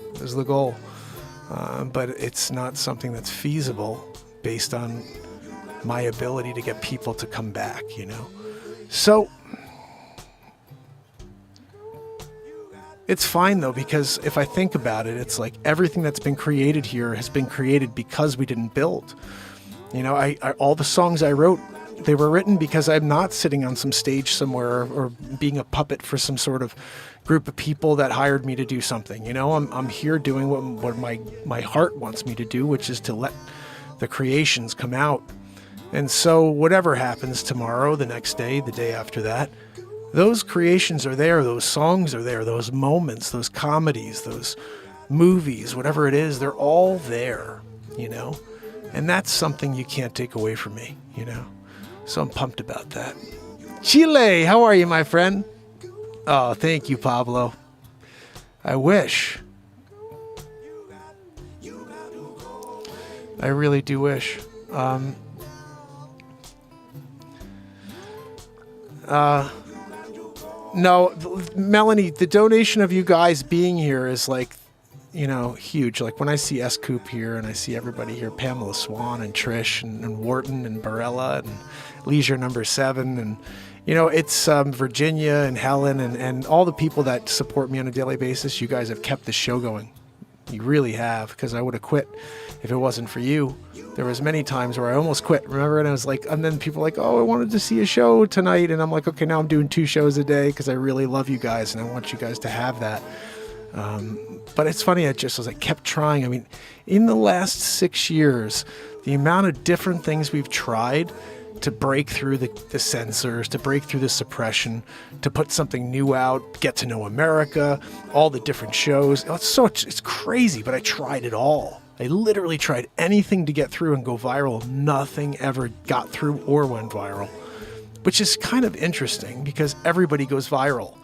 But it's not something that's feasible based on my ability to get people to come back, So it's fine though, because if I think about it, it's like everything that's been created here has been created because we didn't build. All the songs I wrote, they were written because I'm not sitting on some stage somewhere or being a puppet for some sort of group of people that hired me to do something. I'm here doing what my heart wants me to do, which is to let the creations come out. And so whatever happens tomorrow, the next day, the day after that, those creations are there, those songs are there, those moments, those comedies, those movies, whatever it is, they're all there, you know? And that's something you can't take away from me, you know? So I'm pumped about that. Chile, how are you, my friend? Oh, thank you, Pablo. I wish. I really do wish. No, Melanie, the donation of you guys being here is like, you know, huge. Like when I see S. Coop here and I see everybody here, Pamela Swan and Trish and Wharton and Barella and Leisure Number 7 and, you know, it's Virginia and Helen and all the people that support me on a daily basis. You guys have kept the show going. You really have, because I would have quit if it wasn't for you. There was many times where I almost quit, remember? And I was like, and then people were like, oh, I wanted to see a show tonight. And I'm like, okay, now I'm doing 2 shows a day because I really love you guys and I want you guys to have that. But it's funny, I kept trying. I mean, in the last 6 years, the amount of different things we've tried to break through the censors, to break through the suppression, to put something new out, Get to Know America, all the different shows. It's crazy, but I tried it all. I literally tried anything to get through and go viral. Nothing ever got through or went viral, which is kind of interesting because everybody goes viral.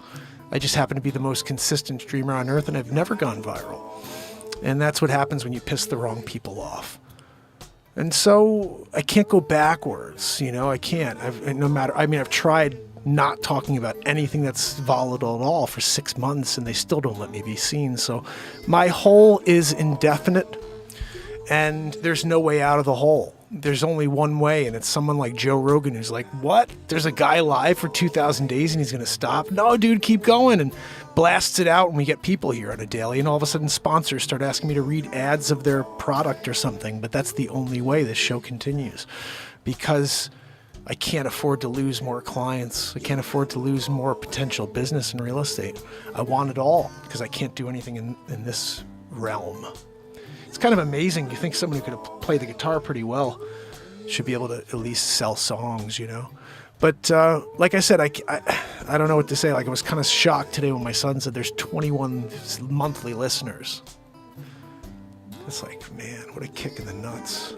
I just happen to be the most consistent streamer on earth and I've never gone viral. And that's what happens when you piss the wrong people off. And so I can't go backwards, you know, I can't. I've tried not talking about anything that's volatile at all for 6 months and they still don't let me be seen. So my hole is indefinite and there's no way out of the hole. There's only one way, and it's someone like Joe Rogan who's like, what? There's a guy live for 2,000 days and he's going to stop? No, dude, keep going, and blasts it out, and we get people here on a daily, and all of a sudden sponsors start asking me to read ads of their product or something, but that's the only way this show continues, because I can't afford to lose more clients. I can't afford to lose more potential business in real estate. I want it all, because I can't do anything in this realm. It's kind of amazing. You think someone who could play the guitar pretty well should be able to at least sell songs, you know? But like I said, I don't know what to say. Like I was kind of shocked today when my son said there's 21 monthly listeners. It's like, man, what a kick in the nuts.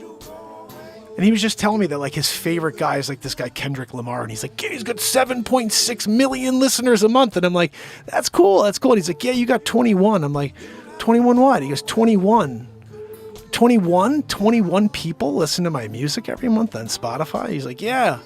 And he was just telling me that like his favorite guy is like this guy Kendrick Lamar, and he's like, yeah, he's got 7.6 million listeners a month. And I'm like, that's cool. And he's like, yeah, you got 21. I'm like, 21 what? He goes, 21. 21 people listen to my music every month on Spotify. He's like, yeah.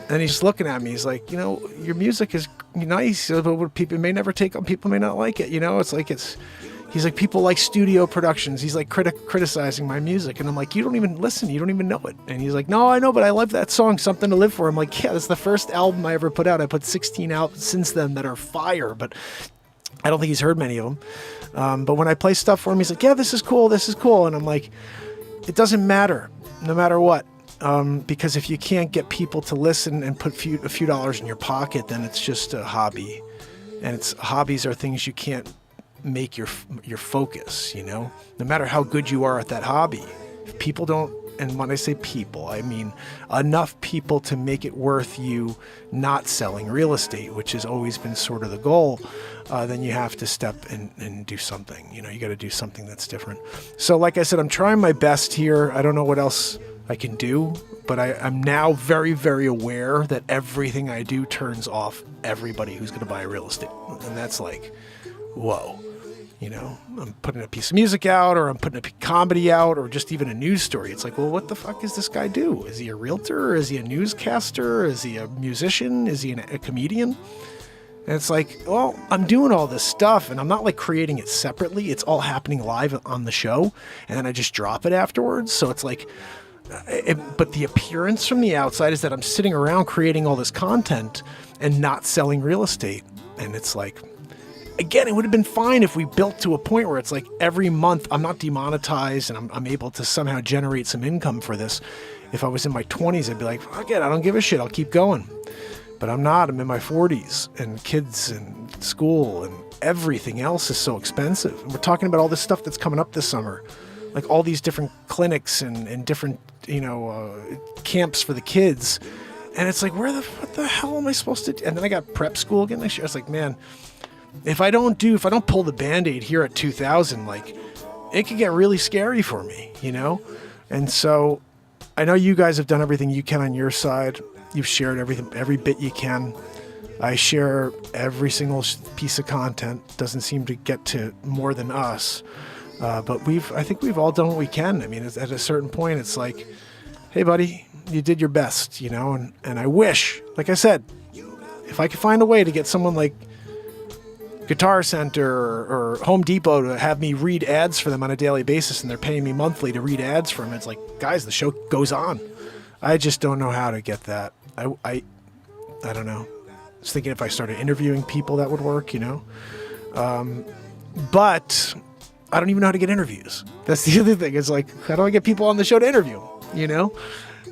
And he's looking at me. He's like, you know, your music is nice, but people may never take on. People may not like it. You know, he's like, people like studio productions. He's like criticizing my music. And I'm like, you don't even listen. You don't even know it. And he's like, no, I know, but I love that song, Something to Live For. I'm like, yeah, that's the first album I ever put out. I put 16 out since then that are fire, but I don't think he's heard many of them. But when I play stuff for him, he's like, yeah, this is cool. And I'm like, it doesn't matter, no matter what. Because if you can't get people to listen and put a few dollars in your pocket, then it's just a hobby. And hobbies are things you can't make your focus, you know, no matter how good you are at that hobby. If people don't, and when I say people, I mean enough people to make it worth you not selling real estate, which has always been sort of the goal, then you have to step and do something. You know, you got to do something that's different. So like I said, I'm trying my best here. I don't know what else I can do, but I'm now very, very aware that everything I do turns off everybody who's going to buy real estate. And that's like, whoa. You know, I'm putting a piece of music out, or I'm putting a comedy out, or just even a news story. It's like, well, what the fuck does this guy do? Is he a realtor? Or is he a newscaster? Is he a musician? Is he a comedian? And it's like, well, I'm doing all this stuff, and I'm not like creating it separately. It's all happening live on the show, and then I just drop it afterwards. So it's like, but the appearance from the outside is that I'm sitting around creating all this content and not selling real estate. And it's like, again, it would have been fine if we built to a point where it's like every month I'm not demonetized and I'm able to somehow generate some income for this. If I was in my 20s, I'd be like, fuck it, I don't give a shit. I'll keep going. But I'm not. I'm in my 40s, and kids and school and everything else is so expensive. And we're talking about all this stuff that's coming up this summer. like all these different clinics and different, camps for the kids. And it's like, what the hell am I supposed to do? And then I got prep school again next year. I was like, man, if I don't pull the Band-Aid here at 2000, like it could get really scary for me, And so I know you guys have done everything you can on your side. You've shared every bit you can. I share every single piece of content. Doesn't seem to get to more than us. But I think we've all done what we can. I mean, at a certain point, it's like, hey, buddy, you did your best, and I wish, like I said, if I could find a way to get someone like Guitar Center or Home Depot to have me read ads for them on a daily basis, and they're paying me monthly to read ads for them, it's like, guys, the show goes on. I just don't know how to get that. I don't know. I was thinking if I started interviewing people, that would work, But I don't even know how to get interviews. That's the other thing. It's like, how do I get people on the show to interview?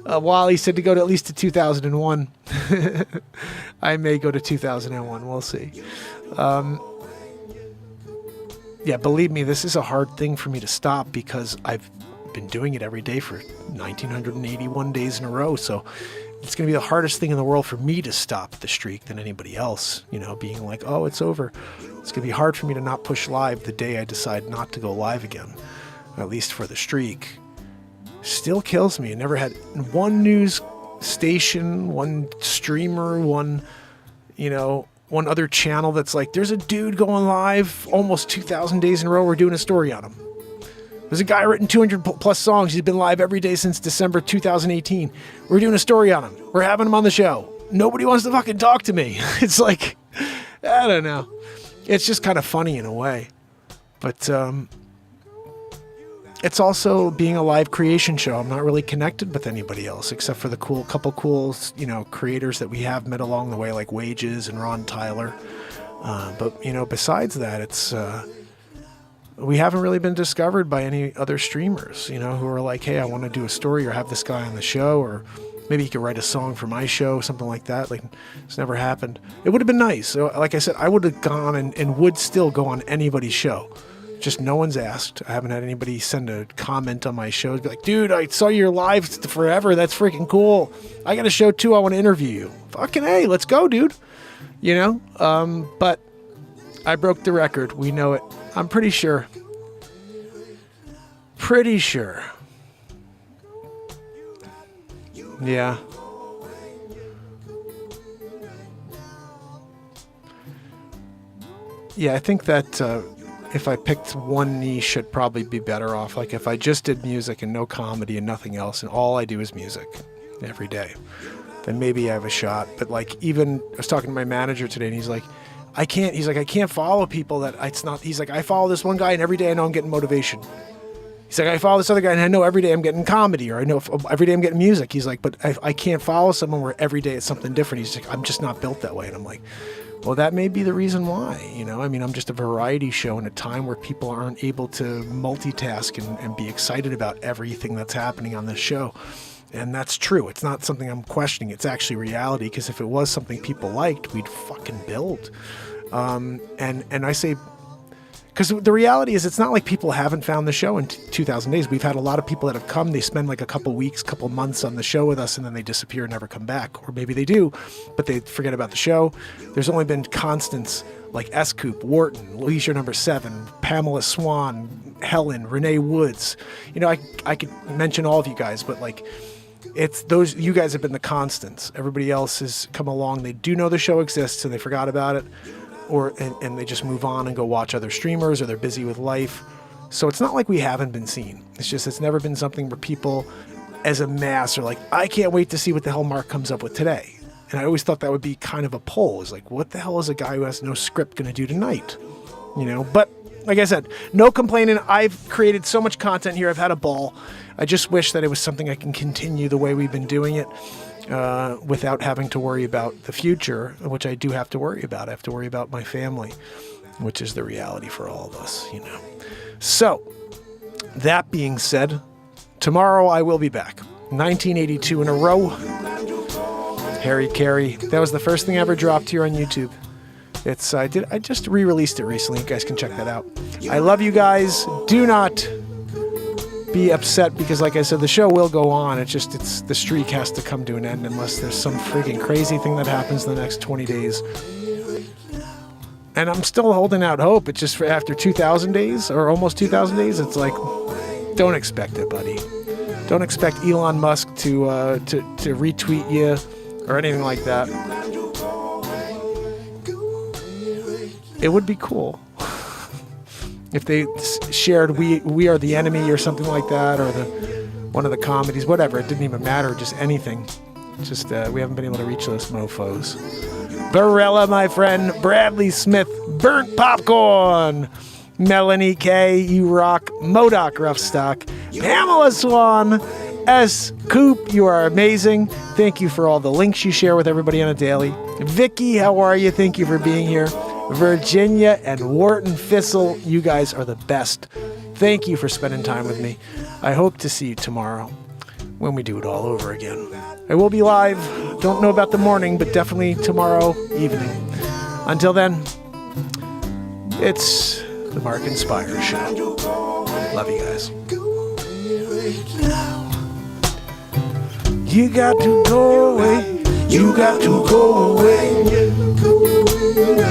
Wally said to go to at least to 2001. I may go to 2001. We'll see. Yeah, believe me, this is a hard thing for me to stop because I've been doing it every day for 1,981 days in a row. So it's going to be the hardest thing in the world for me to stop the streak than anybody else, being like, oh, it's over. It's going to be hard for me to not push live the day I decide not to go live again, at least for the streak. Still kills me. I never had one news station, one streamer, one other channel that's like, there's a dude going live almost 2,000 days in a row. We're doing a story on him. There's a guy written 200 plus songs. He's been live every day since December 2018. We're doing a story on him. We're having him on the show. Nobody wants to fucking talk to me. It's like, I don't know. It's just kind of funny in a way. But it's also being a live creation show. I'm not really connected with anybody else except for the couple cool, creators that we have met along the way, like Wages and Ron Tyler. But besides that, it's we haven't really been discovered by any other streamers, who are like, hey, I want to do a story or have this guy on the show, or maybe he could write a song for my show, something like that. Like, it's never happened. It would have been nice. So, like I said, I would have gone and would still go on anybody's show. Just no one's asked. I haven't had anybody send a comment on my show. Be like, dude, I saw your live forever. That's freaking cool. I got a show too. I want to interview you. Fucking hey, let's go, dude. But I broke the record. We know it. I'm pretty sure. Yeah. Yeah, I think that if I picked one niche, I'd probably be better off. Like if I just did music and no comedy and nothing else, and all I do is music every day, then maybe I have a shot. But like, even I was talking to my manager today, and he's like, I can't follow people that it's not. He's like, I follow this one guy, and every day I know I'm getting motivation. He's like, I follow this other guy, and I know every day I'm getting comedy, or I know every day I'm getting music. He's like, but I can't follow someone where every day it's something different. He's like, I'm just not built that way. And I'm like, well, that may be the reason why, I mean, I'm just a variety show in a time where people aren't able to multitask and be excited about everything that's happening on this show. And that's true. It's not something I'm questioning. It's actually reality, because if it was something people liked, we'd fucking build. And I say, because the reality is, it's not like people haven't found the show in 2,000 days. We've had a lot of people that have come. They spend like a couple weeks, couple months on the show with us, and then they disappear and never come back. Or maybe they do, but they forget about the show. There's only been constants like S. Coop, Wharton, Leisure Number 7, Pamela Swan, Helen, Renee Woods. I could mention all of you guys, but like, it's those, you guys have been the constants. Everybody else has come along. They do know the show exists and they forgot about it. And they just move on and go watch other streamers, or they're busy with life. So it's not like we haven't been seen. It's just, it's never been something where people as a mass are like, I can't wait to see what the hell Mark comes up with today. And I always thought that would be kind of a poll. It's like, what the hell is a guy who has no script going to do tonight? But like I said, no complaining. I've created so much content here. I've had a ball. I just wish that it was something I can continue the way we've been doing it. Without having to worry about the future, which I do have to worry about. I have to worry about my family, which is the reality for all of us, So, that being said, tomorrow I will be back. 1982 in a row. Harry Carey. That was the first thing I ever dropped here on YouTube. I just re-released it recently. You guys can check that out. I love you guys. Do not be upset because, like I said, the show will go on. It's the streak has to come to an end unless there's some freaking crazy thing that happens in the next 20 days. And I'm still holding out hope. It's just for after 2,000 days or almost 2,000 days. It's like, don't expect it, buddy. Don't expect Elon Musk to retweet you or anything like that. It would be cool if they shared "We Are the Enemy" or something like that, or one of the comedies, whatever. It didn't even matter, just anything. Just we haven't been able to reach those mofos. Barella, my friend. Bradley Smith, Burnt Popcorn. Melanie K, you rock. Modoc Roughstock. Pamela Swan. S. Coop, you are amazing. Thank you for all the links you share with everybody on a daily. Vicky, how are you? Thank you for being here. Virginia and Wharton Fissel, you guys are the best. Thank you for spending time with me. I hope to see you tomorrow when we do it all over again. I will be live. Don't know about the morning, but definitely tomorrow evening. Until then, it's the MarkinsPires Show. Love you guys. You got to go away. You got to go away.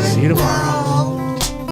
See you tomorrow.